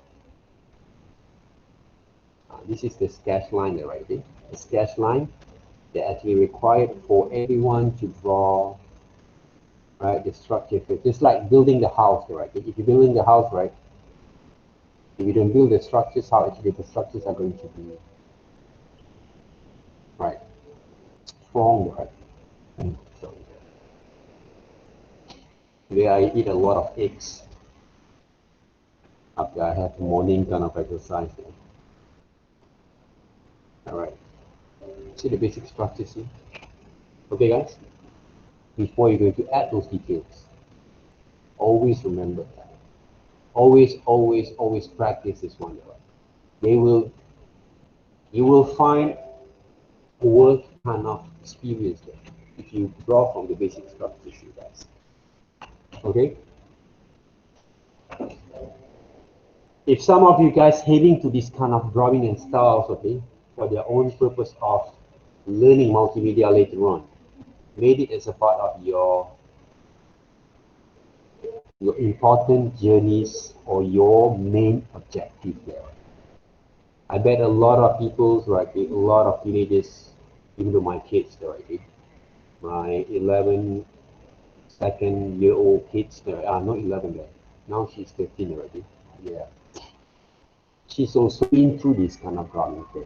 This is the sketch line there, right? Okay? The sketch line that actually required for everyone to draw, right? The structure, just like building the house, right? If you're building the house, right? If you don't build the structures, how actually the structures are going to be, right? Strong, right? So today I eat a lot of eggs after I have morning kind of exercise. All right. See the basic structures here. Okay, guys. Before you're going to add those details, always remember that. Always, always, always practice this one. You will find work kind of experience there if you draw from the basic structures, you guys. Okay. If some of you guys heading to this kind of drawing and styles, okay, for their own purpose of learning multimedia later on, made it as a part of your important journeys or your main objective there. I bet a lot of people, right, a lot of teenagers, even though my kids, right, my 11 second-year-old kids, not 11 there, now she's 13 already, yeah. She's also into this kind of drawing thing.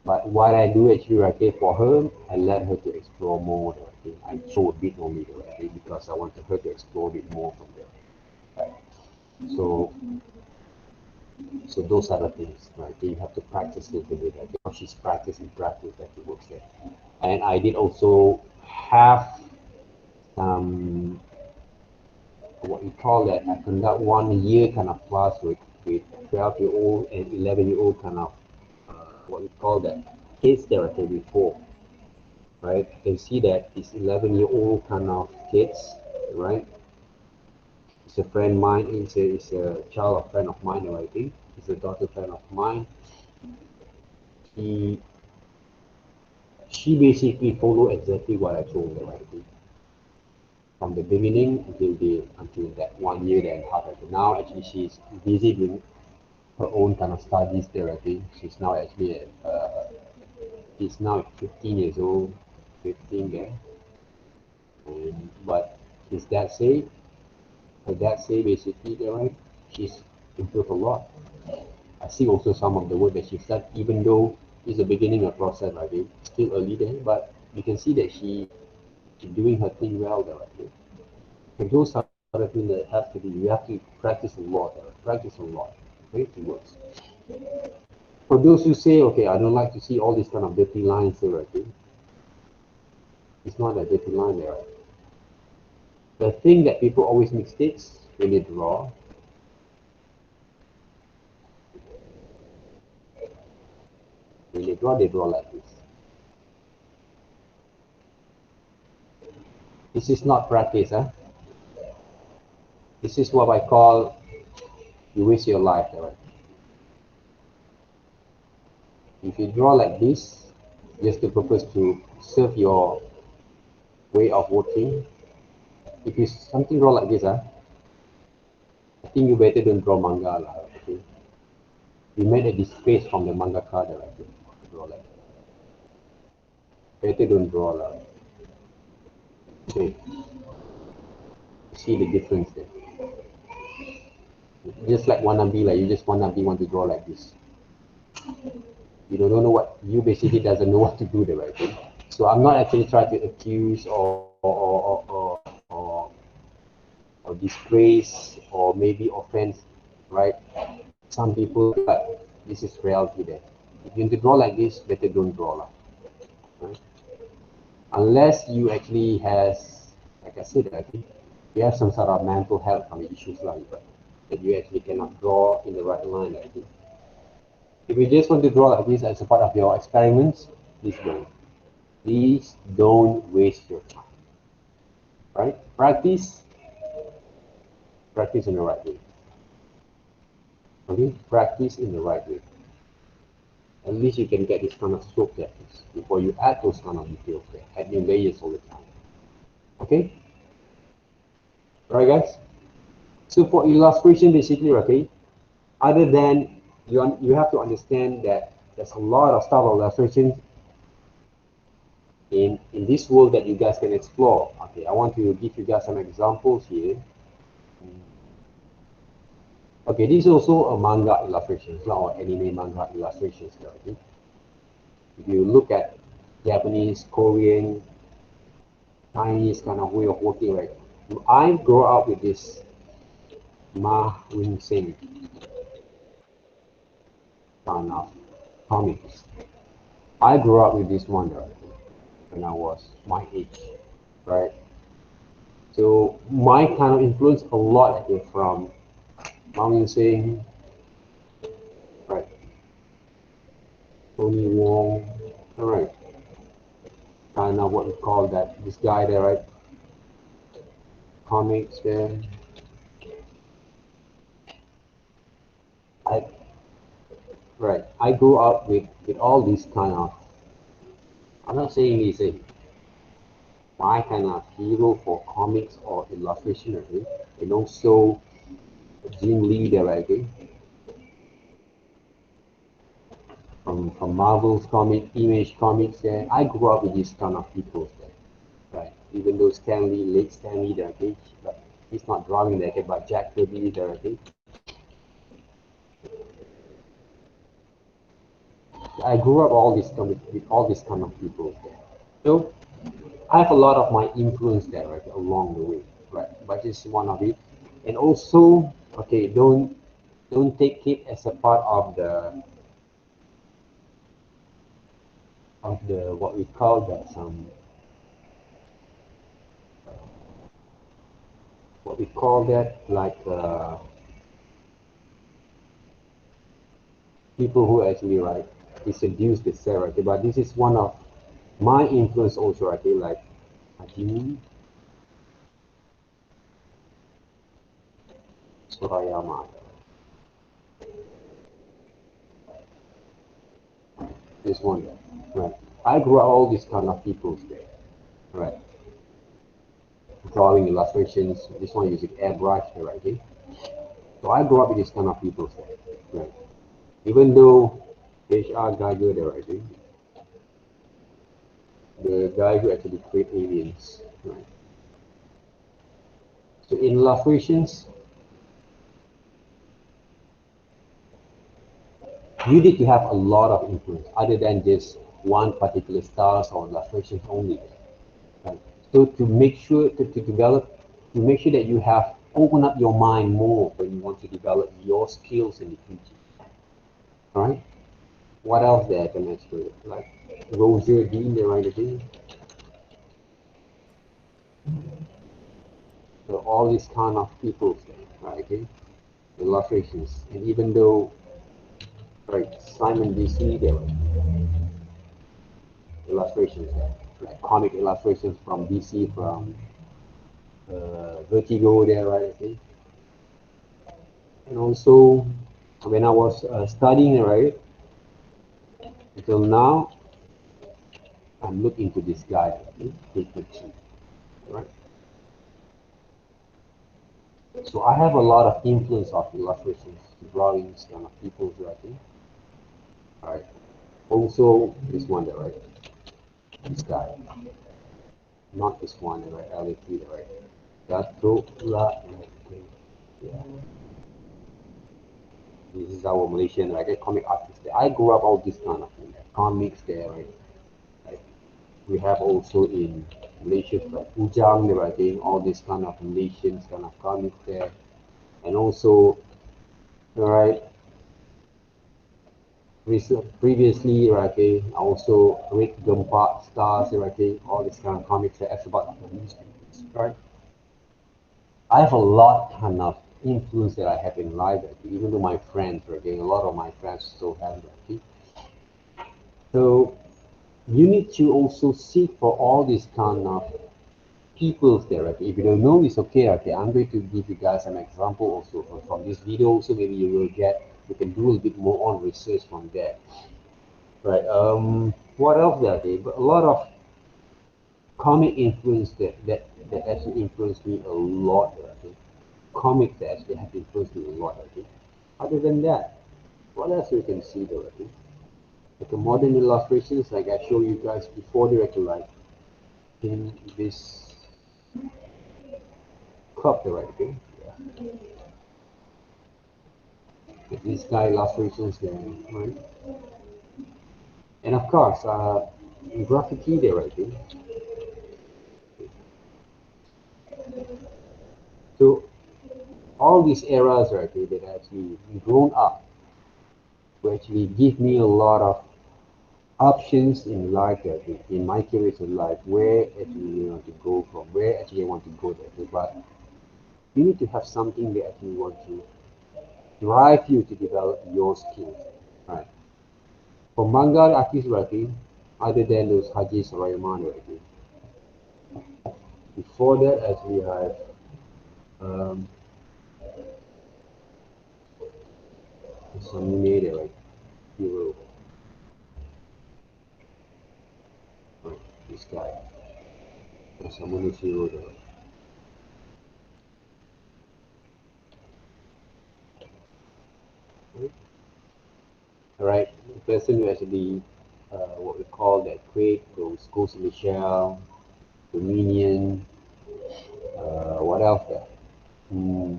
But what I do actually, right, for her, I let her to explore more, right, I show a bit only, right, because I wanted her to explore a bit more from there. Right. So those are the things, right? You have to practice a little bit. Right? She's practicing practice that it works there. And I did also have what we call that. I conduct 1 year kind of class with 12-year-old and 11-year-old kind of what we call that kids therapy before, right? You can see that this 11-year-old kind of kids, right? It's a friend of mine. It's a child of friend of mine, I think. It's a daughter friend of mine. She basically followed exactly what I told her, right? From the beginning until that 1 year and a half. Now actually she's busy doing her own kind of studies there. I think she's now actually she's now 15 years old, 15 there. But his dad say, her dad say basically, right? She's improved a lot. I see also some of the work that she's done, even though it's the beginning of process, right? It's still early there, but you can see that she's doing her thing well there, right? So those are the things that have to be, you have to practice a lot, okay, to work. For those who say, okay, I don't like to see all these kind of dirty lines there, okay, it's not a dirty line there. The thing that people always mistakes when they draw, they draw like this. This is not practice, huh? This is what I call you waste your life, right? If you draw like this, just the purpose to serve your way of working. If you something draw like this, I think you better don't draw manga, okay? You made a disgrace from the manga card, right? Draw like that. Better don't draw, okay? See the difference there. Just like wannabe, like you just wannabe want to draw like this. You don't know what you basically doesn't know what to do there, right? So I'm not actually trying to accuse or disgrace or maybe offense, right? Some people, but this is reality there. If you want to draw like this, better don't draw, right? Unless you actually has, like I said, I think you have some sort of mental health issues like that you actually cannot draw in the right line, I think. If you just want to draw like this as a part of your experiments, please don't. Please don't waste your time. Right? Practice in the right way. Okay? Practice in the right way. At least you can get this kind of stroke techniques before you add those kind of details there. Adding layers all the time. Okay? Alright guys? So for illustration basically, okay, other than you have to understand that there's a lot of stuff of illustrations in this world that you guys can explore. Okay, I want to give you guys some examples here. Okay, this is also a manga illustration, it's not or anime manga illustrations. Okay? If you look at Japanese, Korean, Chinese kind of way of working, right? I grew up with this Ma Wing Sing kind of comics. I grew up with this one, right, when I was my age, right? So my kind of influence a lot from Mao Sing, right? Tony Wong, all right. Kind of what we call that, this guy there, right? Comics there. I grew up with all these kind of, I'm not saying he's my kind of hero for comics or illustration, okay? And also Jim Lee there, okay? From Marvel's comic, Image Comics there. I grew up with these kind of people there, right? Even though late Stanley there, okay? But he's not drawing there, okay? But Jack Kirby there, okay? I grew up with all these kind of people there. So I have a lot of my influence there, right, along the way, right? But this is one of it. And also, okay, don't take it as a part of the what we call that what we call that like people who actually seduce the Sarah, okay? But this is one of my influence also, okay, like Hajime Sorayama. This one there, right? I grew up all these kind of people there, right? Drawing illustrations, this one using airbrush, right? Okay? So I grew up with this kind of people there, right? Even though H.R. Geiger there, right? Okay? The guy who actually created aliens, right? So in illustrations, you need to have a lot of influence other than just one particular style or illustrations only. Right? So to make sure to develop to make sure that you have open up your mind more when you want to develop your skills in the future. All right. What else there can I explain? Like Roger Dean, the right thing. So all these kind of people, right? Okay. Illustrations, and even though, right, Simon DC, there were illustrations there, like comic illustrations from DC, from Vertigo there, right? Okay. And also, when I was studying, right, until now, I'm looking to this guy, okay, right? So I have a lot of influence of illustrations, drawings, kind of people's writing. All right. Also, this one, there, right? This guy, not this one, right? LA3, right? W3Lecturer2020. Yeah. This is our Malaysian, right? Comic artist. I grew up all this kind of thing, comics there, right? Like, we have also in Malaysia, like Ujang, they're writing all this kind of Malaysian kind of comics there, and also, all right, previously, right, I also read Gempa Stars, right, all this kind of comics that's about the newspapers, right? I have a lot kind of influence that I have in life, right, even though my friends, right, a lot of my friends still have it, right? So you need to also seek for all these kind of people's there, right? If you don't know, it's okay, okay. I'm going to give you guys an example also from this video, so maybe you can do a bit more on research from there. Right. What else there? Okay? But a lot of comic influence that actually influenced me a lot. Okay? Comics that actually have influenced me a lot. Okay? Other than that, what else you can see there? Okay? Like the modern illustrations, like I showed you guys before, directly like in this cup there, right? Okay? Yeah. This guy illustrations there, right? And of course, graffiti there, right? Okay? So all these eras, right? Okay, that actually grown up to actually give me a lot of options in life, in my career in life, where actually you want to go from, where actually I want to go there. But you need to have something that actually want to drive you to develop your skills, right? For manga artist writing, other than those Haji Surayaman writing, before that actually I have some made like hero, right? This guy, someone is hero there. Right? The person who actually what we call that create those Ghost in the Shell, Dominion, what else there? Hmm.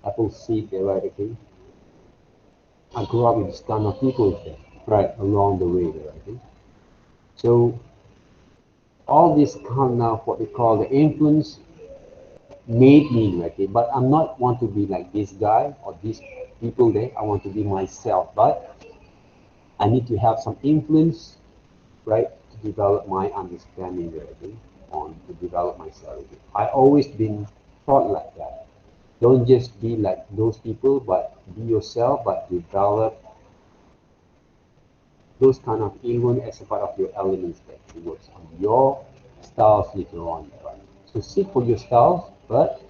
Apple Seed there, right? Okay. I grew up with this kind of people there, right, along the way there, okay. So all this kind of what we call the influence made me, okay, but I'm not want to be like this guy or these people there. I want to be myself, but I need to have some influence, right, to develop my understanding there, okay, on to develop myself. Okay. I always been taught like that. Don't just be like those people, but be yourself, but develop those kind of influence as a part of your elements that you work on your styles later on. Right? So seek for your styles, but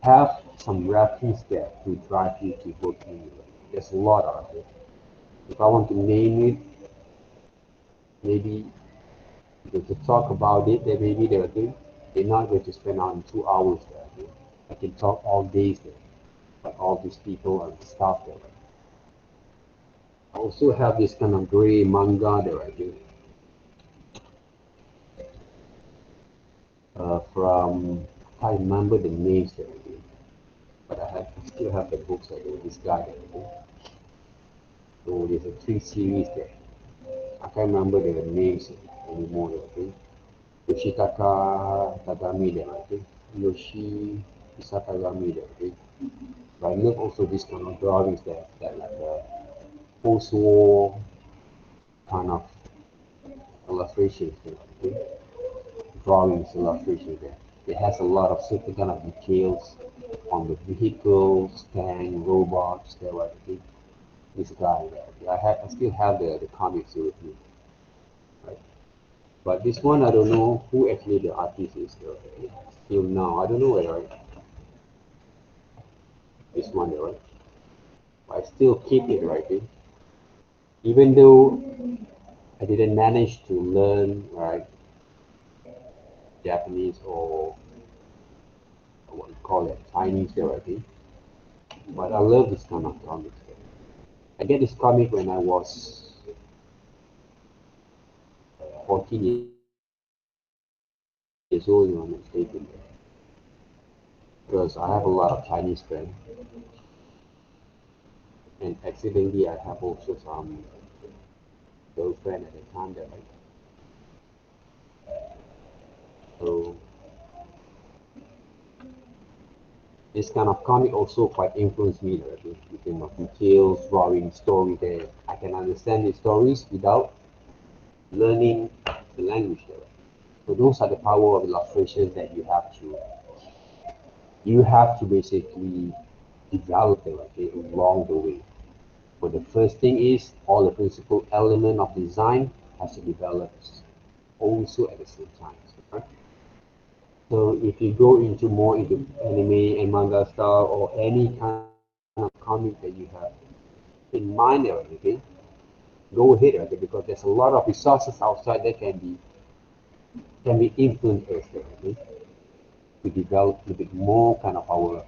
have some reference there to drive you to work in it. There's a lot of it. If I want to name it, maybe to talk about it, then maybe they're not going to spend on 2 hours there. Okay? I can talk all days there, but all these people and stuff there. I also have this kind of gray manga there, I think, from I can't remember the names there, I think, but I have still have the books like this guy. So there's a 3 series there. I can't remember the names anymore. Okay. Yoshitaka Tagami there, I think. Yoshi Isatagami there, okay. But I love also this kind of drawings that like the post-war kind of illustrations there, okay. Drawings, illustrations there. It has a lot of certain kind of details on the vehicles, tank, robots there, right, okay. This guy there. Okay. I still have the comics here with me. Right. But this one I don't know who actually the artist is there, okay. Still now. I don't know whether right. This one there, right? I still keep it writing, even though I didn't manage to learn right Japanese or what you call it Chinese writing. But I love this kind of comics. I get this comic when I was 14 years old, if I'm not mistaken, because I have a lot of Chinese friends, and accidentally I have also some girlfriend at the time that so this kind of comic also quite influenced me, right? In terms of details, drawing, story there. I can understand the stories without learning the language there. So those are the power of illustrations that you have to basically develop them, okay, along the way. But the first thing is all the principal element of design has to develop also at the same time. Right? So if you go into more into anime and manga style or any kind of comic that you have in mind there, okay, go ahead, okay, because there's a lot of resources outside that can be influenced okay, to develop a bit more kind of our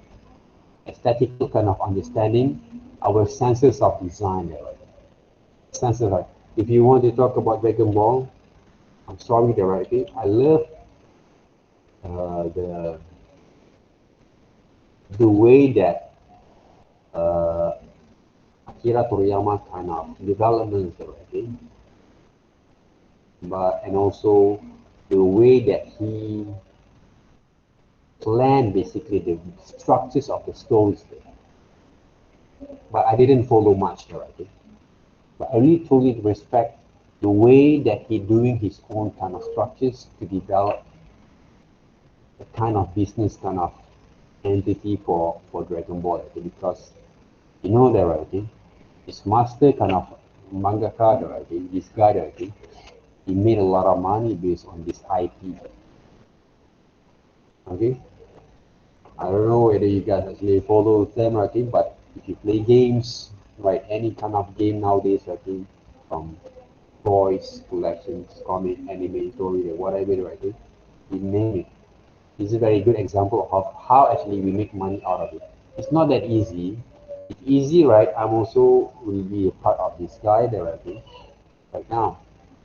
aesthetical kind of understanding, our senses of design there. Right? Senses like if you want to talk about Dragon Ball, I'm sorry there, okay, I love the way that uh, Akira Toriyama kind of developments already, but and also the way that he planned basically the structures of the stories there. But I didn't follow much already. But I really truly respect the way that he doing his own kind of structures to develop the kind of business kind of entity for Dragon Ball because you know that right, his master kind of mangaka right, this guy right, he made a lot of money based on this IP. Okay, I don't know whether you guys actually follow them, right? But if you play games, right, any kind of game nowadays, right, from toys, collections, comic, anime, story, whatever, right, you name it. This is a very good example of how actually we make money out of it. It's not that easy. It's easy, right? I'm also will be a part of this guy that right now,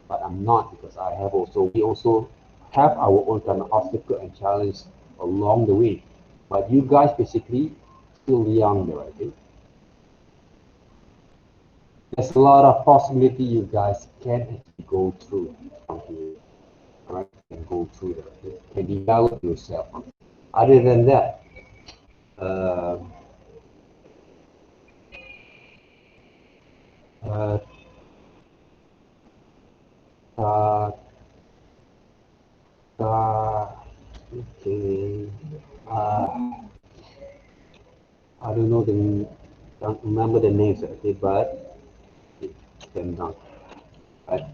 but I'm not because we also have our own kind of obstacle and challenge along the way. But you guys basically still young there, right? There's a lot of possibility you guys can actually go through from here, right? And go through that, okay? Can develop yourself. Other than that, uh, uh, uh, okay, uh, I don't know don't remember the names, okay, but them down. But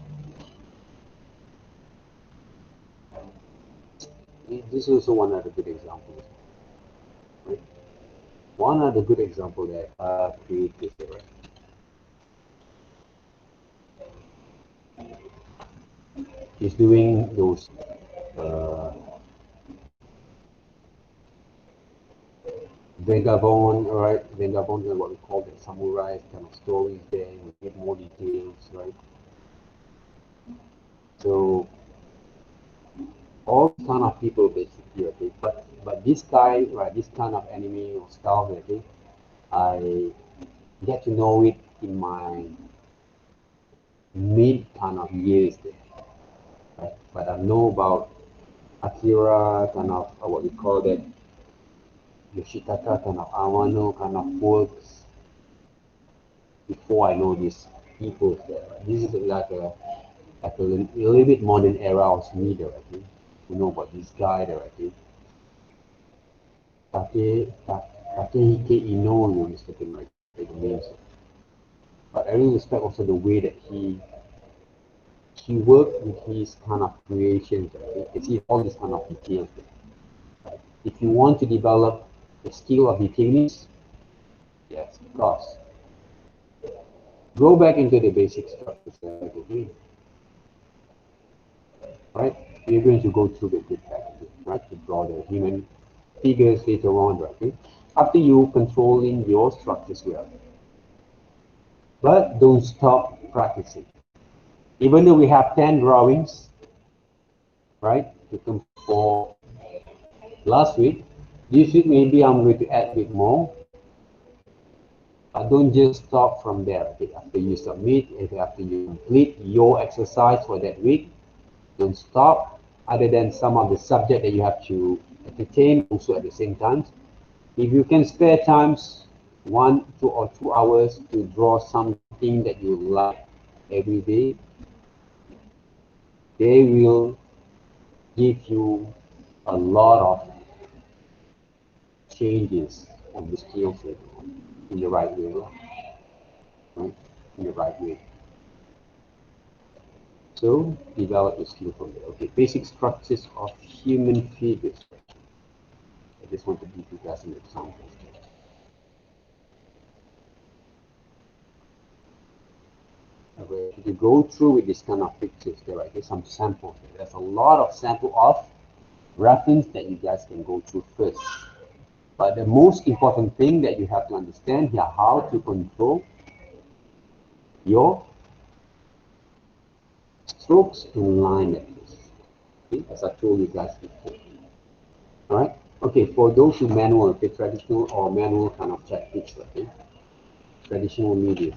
this is also one of the good examples. Right? One of the good example that created, right? Is doing those uh, vagabond, right? Vagabond is what we call the samurai kind of stories. There, we get more details, right? So all kind of people basically, okay. But this guy, right? This kind of anime or style, okay. I get to know it in my mid kind of years there, right? But I know about Akira, kind of what we call that, Yoshitaka kind of Awano kind of works before I know these people there. Right? This is like a little bit modern era of me there, I think. To know about this guy there, I think. Takehike Inoue is something like the names. But I really respect also the way that he worked with his kind of creations. Right? You can see all these kind of details. Right? If you want to develop the skill of detailing, yes, of course. Go back into the basic structures. Right? You're going to go through the good packages, right? To draw the human figures later on, right? After you controlling your structures here. But don't stop practicing. Even though we have 10 drawings, right? To come for last week, this week maybe I'm going to add a bit more. But don't just stop from there. Okay? After you submit, after you complete your exercise for that week, don't stop. Other than some of the subject that you have to entertain also at the same time. If you can spare times, 2 hours to draw something that you like every day, they will give you a lot of changes on the skills in the right way, right? In the right way. So develop the skill from there. Okay, basic structures of human figures. I just want to give you guys an example. If you go through with this kind of pictures, there are some samples. There's a lot of sample of reference that you guys can go through first. But the most important thing that you have to understand here, how to control your strokes and line edges. Okay, as I told you guys before. All right. Okay, for those who manual, okay, traditional or manual kind of techniques, okay, traditional media.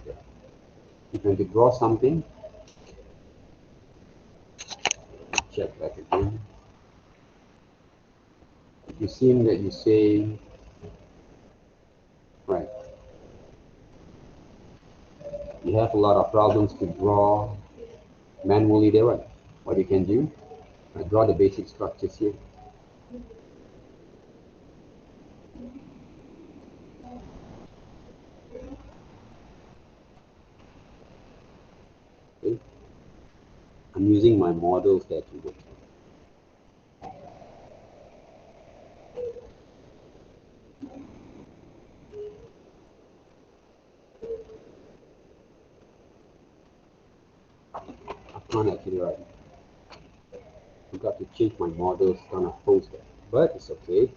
If you want to draw something, check back again. If you see that you say, right, you have a lot of problems to draw manually there, right? What you can do, draw the basic structures here. Okay. I'm using my models there to work. I can't actually write. I got to change my models kind of post there, but it's okay.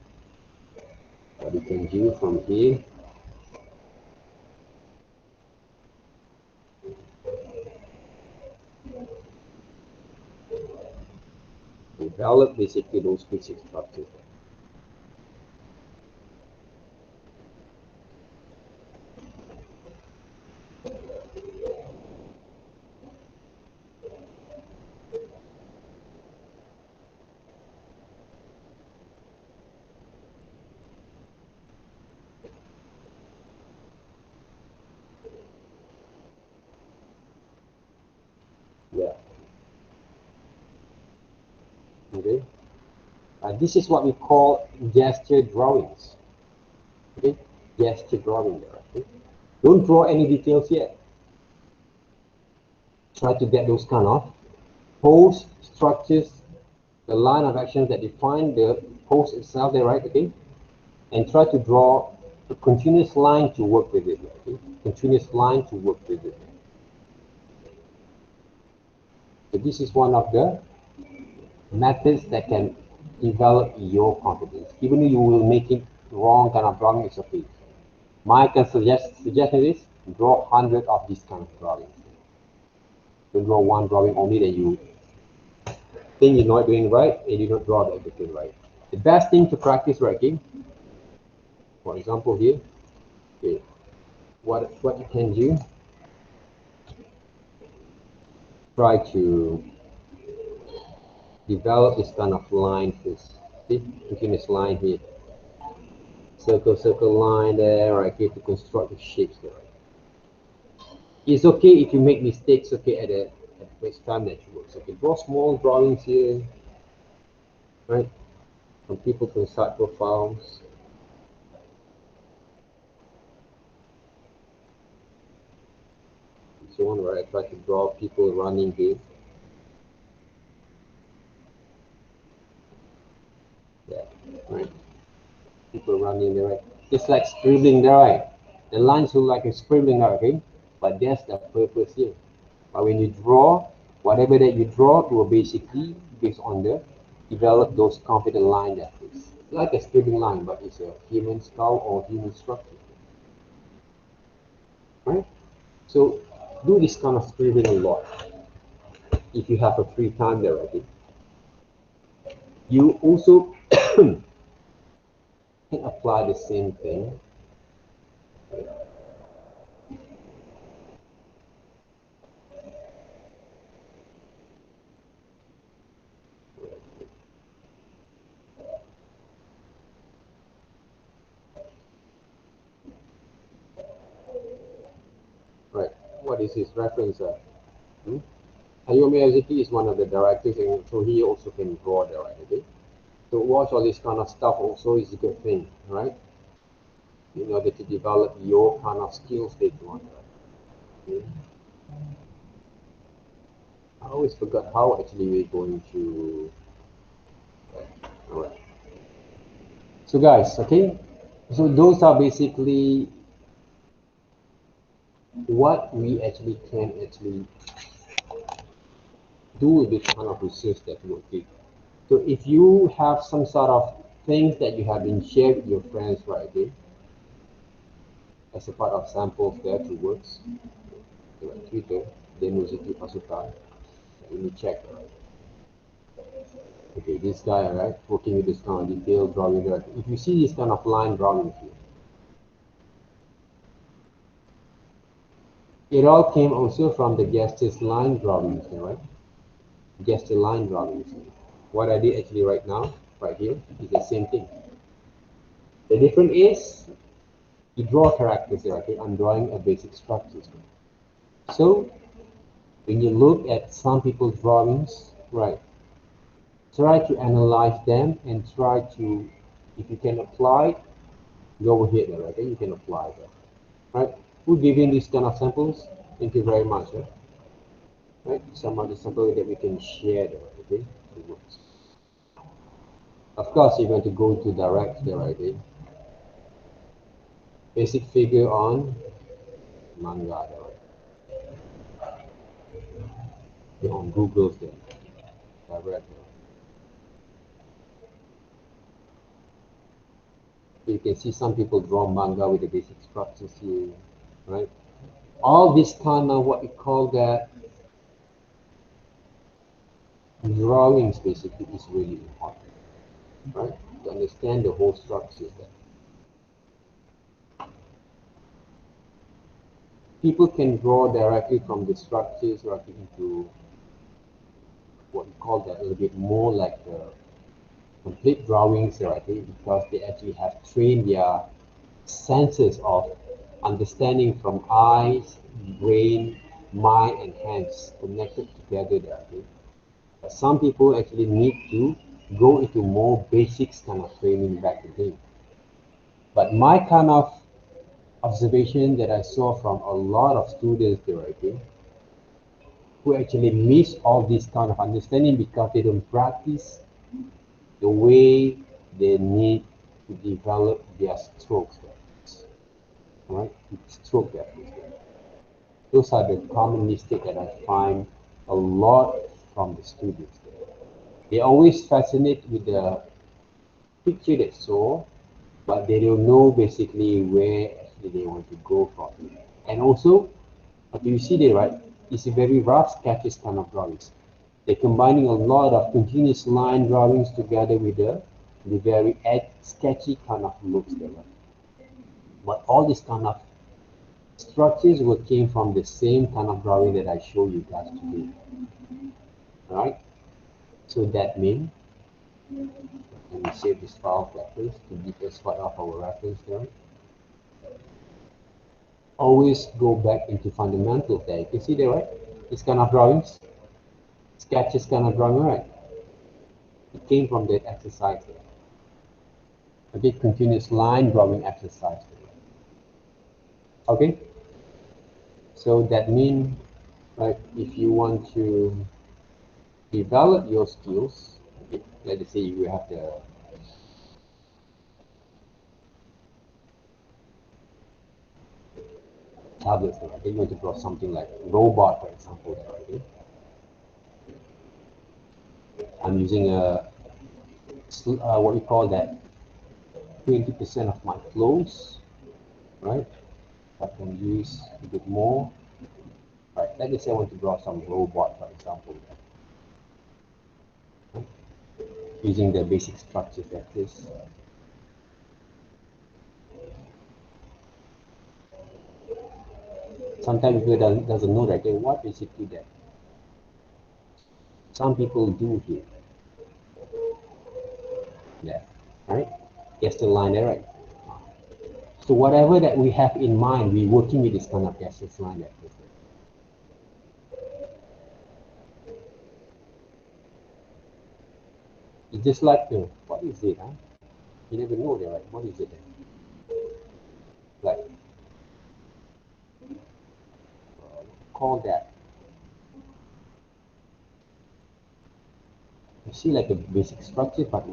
What you can do from here, develop basically those basic structures. Yeah. Okay. This is what we call gesture drawings. Okay. Gesture drawing there. Okay. Don't draw any details yet. Try to get those kind of pose structures, the line of actions that define the pose itself there, right? Okay. And try to draw a continuous line to work with it. Okay. Continuous line to work with it. So this is one of the methods that can develop your confidence. Even if you will make it wrong kind of drawing, it's okay. My suggestion is draw 100 of these kind of drawings. Don't draw one drawing only that you think you're not doing right and you don't draw everything right. The best thing to practice writing, for example here, Okay, what you can do, try to develop this kind of line first. See, making this line here, circle line there, right here, to construct the shapes there. It's okay if you make mistakes, okay, at the first time that you work. So okay, draw small drawings here, right? From people to start profiles. So on, right? I try to draw people running here. Yeah, right. People running there, right? Just like scribbling there, right? The lines look like a scribbling, okay? But that's the purpose here. But when you draw, whatever that you draw, it will basically, based on the, develop those confident line that is like a scribbling line, but it's a human skull or human structure, right? So do this kind of scribbling a lot. If you have a free time there, okay? You also can apply the same thing. Right. What is his reference? Hayao Miyazaki is one of the directors, and so he also can draw there, right? Okay. So watch all this kind of stuff also is a good thing, right? In order to develop your kind of skills that you want. Okay. I always forgot how actually we're going to. All right. So guys, okay. So those are basically what we actually can actually do with this kind of research that we will. So if you have some sort of things that you have been shared with your friends, right, okay, as a part of samples there to works, like Twitter, Denuzuki Pasukan, let me check, right? Okay, this guy, right, working with this kind of detailed drawing there. If you see this kind of line drawing here, it all came also from the Gestes line drawings, right? Gesture line drawings. What I did actually right now, right here, is the same thing. The difference is you draw characters there, okay? I'm drawing a basic structure. So when you look at some people's drawings, right, try to analyze them and try to, if you can apply, go ahead there, okay? You can apply that, right? Who giving these kind of samples? Thank you very much, right? Right? Some of the samples that we can share there, okay? It works. Of course, you're going to go to direct there, right? Okay? Basic figure on manga there, right? You're on Google's there, direct there. You can see some people draw manga with the basic structures here, right? All this kind of what we call that drawings basically is really important, right? To understand the whole structures there. People can draw directly from the structures right into what we call that a little bit more like the complete drawings, right? Because they actually have trained their senses of understanding from eyes, brain, mind, and hands connected together there. Okay? But some people actually need to go into more basics kind of training back again. But my kind of observation that I saw from a lot of students there, okay, who actually miss all this kind of understanding because they don't practice the way they need to develop their strokes. Right? Stroke that. Those are the common mistakes that I find a lot from the students. They always fascinate with the picture they saw, but they don't know basically where actually they want to go from. And also, what you see there, right? It's a very rough sketches kind of drawings. They're combining a lot of continuous line drawings together with the very sketchy kind of looks there. Right? But all these kind of structures came from the same kind of drawing that I show you guys today. All right. So that means, let me save this file first to give us part of our reference there. Always go back into fundamentals there. You can see there, right? This kind of drawings, sketches kind of drawing, right? It came from that exercise there. A big continuous line drawing exercise there. Okay? So that means, like, if you want to develop your skills, okay, let us say you have the tablets there, okay? You want to draw something like a robot, for example, there, okay? I'm using what we call that 20% of my clothes, right? I can use a bit more. Right, let us say I want to draw some robot, for example, right? Using the basic structures like this. Sometimes people doesn't know that, okay, what basically that some people do here. Yeah, right? Just the line there, right? So whatever that we have in mind, we're working with this kind of gesture line like this. It's just like, what is it, huh? You never know there, right? What is it? Like, call that. You see like a basic structure, but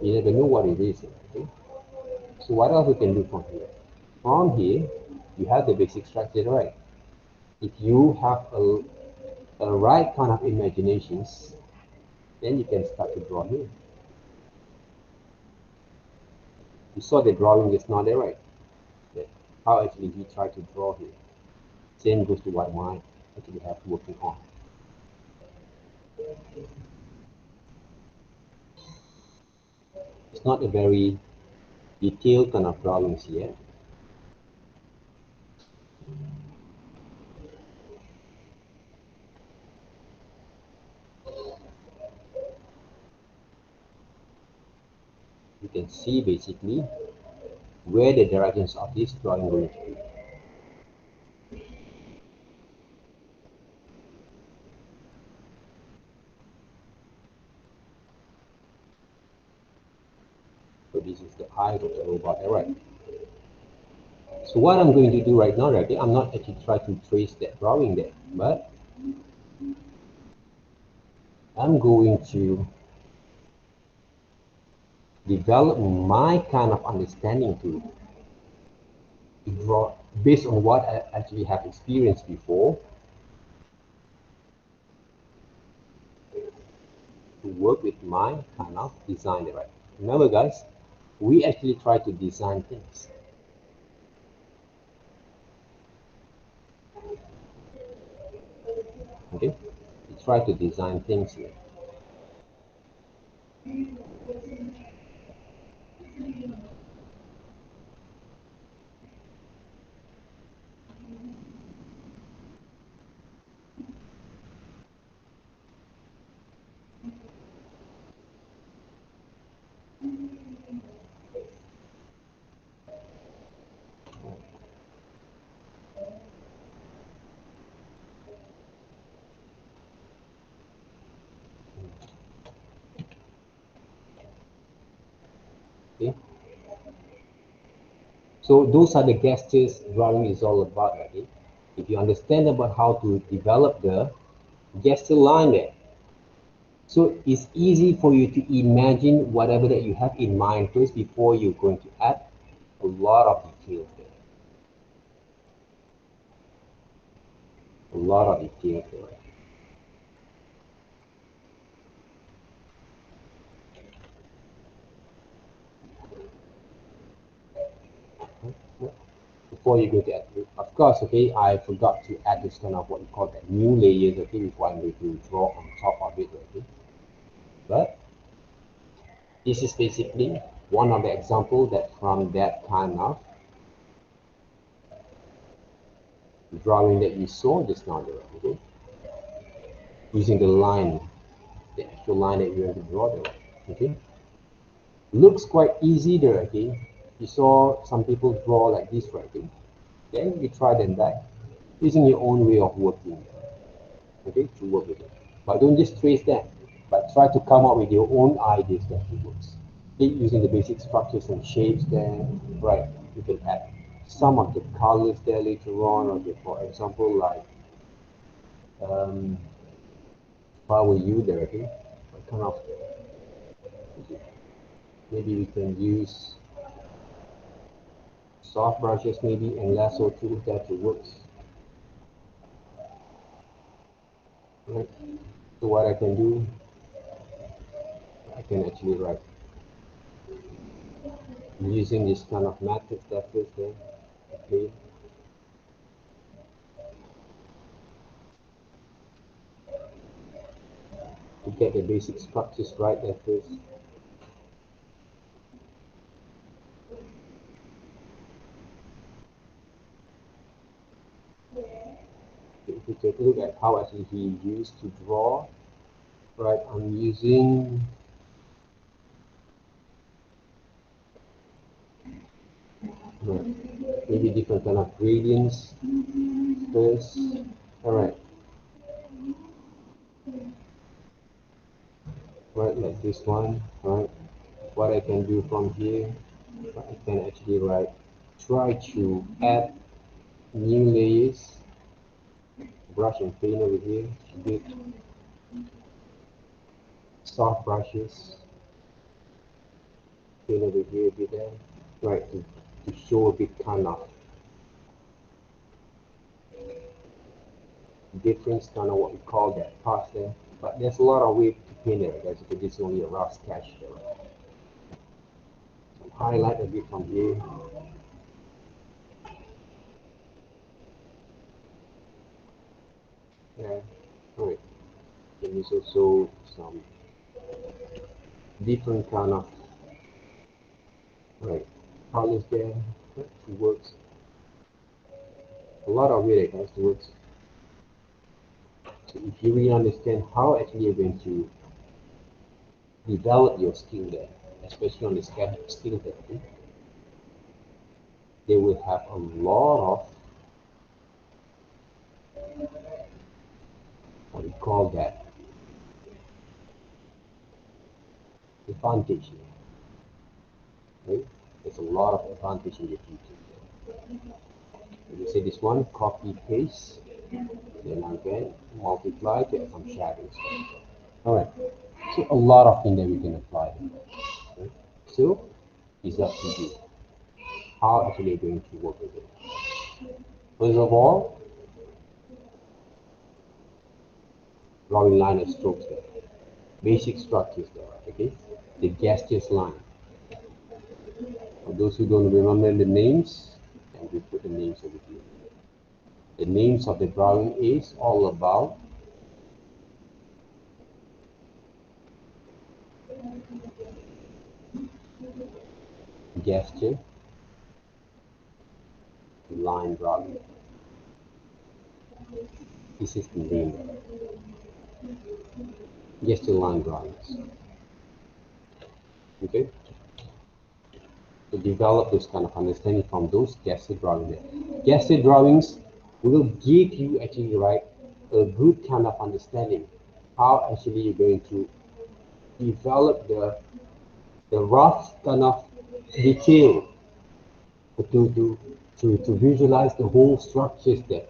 you never know what it is. Okay? So what else we can do from here? From here, you have the basic structure, right? If you have a right kind of imaginations, then you can start to draw here. You saw the drawing is not there, right? Yeah. How actually we try to draw here. Same goes to what mind actually have working on. It's not a very detailed kind of drawings here. You can see basically where the directions of this drawing going to be. So this is the eyes of the robot, right? So what I'm going to do right now, right? I'm not actually trying to trace that drawing there, but I'm going to develop my kind of understanding to draw based on what I actually have experienced before, to work with my kind of design, right? Remember, guys, we actually try to design things. Okay, we try to design things here. Okay. So those are the gestures drawing is all about, okay? If you understand about how to develop the gesture line there, so it's easy for you to imagine whatever that you have in mind first before you're going to add a lot of details there. A lot of details there. Before you go to add, of course, okay, I forgot to add this kind of what we call that new layers, okay, before I'm going to draw on top of it, okay. But this is basically one of the examples that from that kind of drawing that you saw just now there, okay? Using the line, the actual line that you have to draw there, okay? Looks quite easy there, okay? You saw some people draw like this, right? Okay? Then you try them back using your own way of working, okay, to work with it. But don't just trace that, but try to come up with your own ideas that it works. Okay, using the basic structures and shapes there, right? You can add some of the colors there later on, okay, for example, like, if I were you there, okay, what kind of, maybe we can use soft brushes maybe and lasso tools that it works. Right. So what I can do, I can actually write using this kind of method that is there, okay. To get the basic structures right at first. If you take a look at how actually he used to draw, right, I'm using maybe different kind of gradients first. All right, right, like this one, right. What I can do from here, I can actually try to add new layers, brush and paint over here, a bit soft brushes, paint over here, a bit there, right, to show a bit kind of difference, kind of what we call that part there. But there's a lot of way to paint it, guys. Because this is only a rough sketch there. So highlight a bit from here. Yeah, alright. Then there's also some different kind of colors there to works. A lot of way that guys to works. So if you really understand how actually you're going to develop your skill there, especially on the sketch skill there, they will have a lot of what we call that advantage. Right? There's a lot of advantage in the future. You say this one, copy paste, then again multiply to add some shadows. All right. So a lot of things that we can apply. Right? So it's up to you. How actually you're going to work with it. First of all, drawing line and strokes there. Basic structures there, okay? The gestures line. For those who don't remember the names, and we put the names over here. The names of the drawing is all about gesture, line drawing. This is the name. Gesture line drawings. Okay? To develop this kind of understanding from those gesture drawings. Gesture drawings will give you actually a good kind of understanding how actually you're going to develop the rough kind of detail to visualize the whole structures there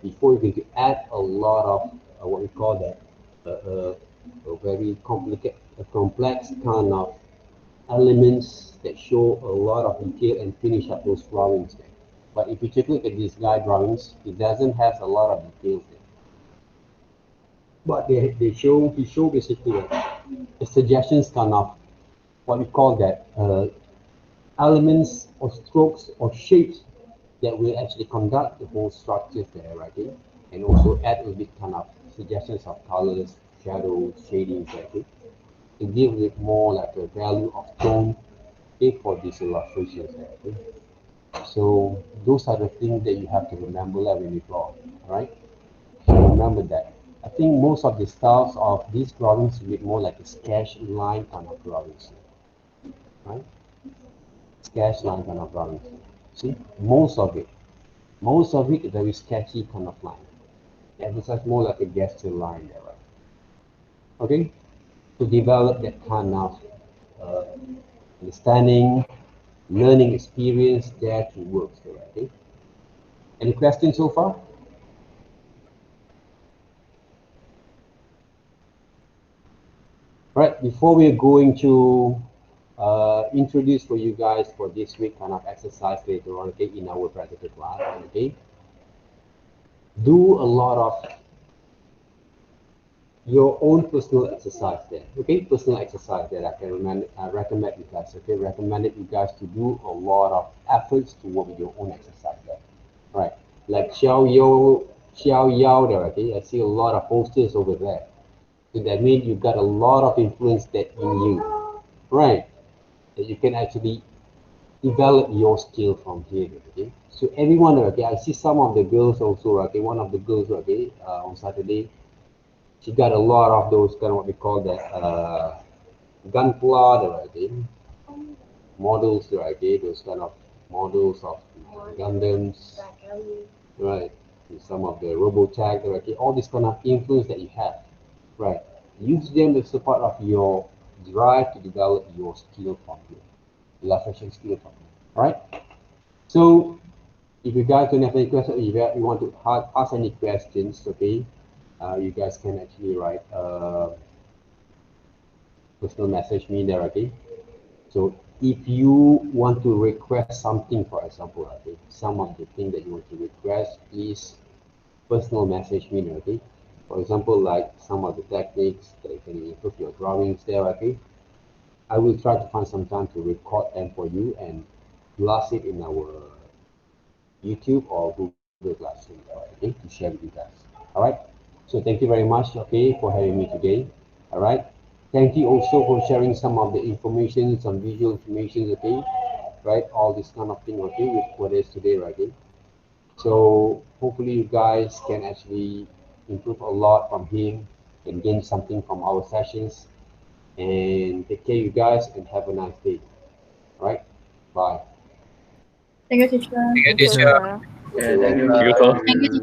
before you're going to add a lot of what we call that a very complicated, complex kind of elements that show a lot of detail and finish up those drawings there. But if you take a look at these guide drawings, it doesn't have a lot of details there. But he show basically the suggestions kind of what we call that elements or strokes or shapes that will actually conduct the whole structures there, right? Okay? And also add a bit kind of suggestions of colors, shadows, shadings, right? Okay? To give it more like a value of tone, okay, for these illustrations there. Okay? So those are the things that you have to remember when you draw, all right? So remember that. I think most of the styles of these drawings will be more like a sketch line kind of drawings, right? Sketch line kind of drawings. See, most of it is very sketchy kind of line. Emphasize more like a gesture line there, right? Okay, to develop that kind of uh, understanding, learning experience there to work there, okay? Any questions so far? Right, before we're going to introduce for you guys for this week kind of exercise later on, okay, in our practical class, okay, do a lot of your own personal exercise there, okay, personal exercise that I recommend you guys, okay, recommended you guys to do a lot of efforts to work with your own exercise there, right, like Xiao Yao there, okay, I see a lot of posters over there, so that means you got a lot of influence that in you, right, that you can actually develop your skill from here. Okay, so everyone, okay, I see some of the girls also. Okay, one of the girls, okay, on Saturday, she got a lot of those kind of what we call that gunpla, okay, models, okay, those kind of models of Gundams, right? And some of the Robotech, okay, all this kind of influence that you have, right? Use them as a part of your drive to develop your skill from here, illustration skill from here. All right. So if you guys don't have any questions, if you want to ask any questions, okay, you guys can actually write personal message me there, okay? So if you want to request something, for example, okay, some of the things that you want to request, please personal message me there, okay? For example, like some of the techniques that you can improve your drawings there, okay? I will try to find some time to record them for you and blast it in our YouTube or Google Classroom, okay, to share with you guys. All right. So thank you very much, okay, for having me today. All right. Thank you also for sharing some of the information, some visual information, okay, right? All this kind of thing, okay, with what is today, right? Okay? So hopefully you guys can actually improve a lot from here and gain something from our sessions. And take care, you guys, and have a nice day. All right. Bye. Thank you, teacher. Thank you, sir. Yeah, thank you. Thank you, teacher.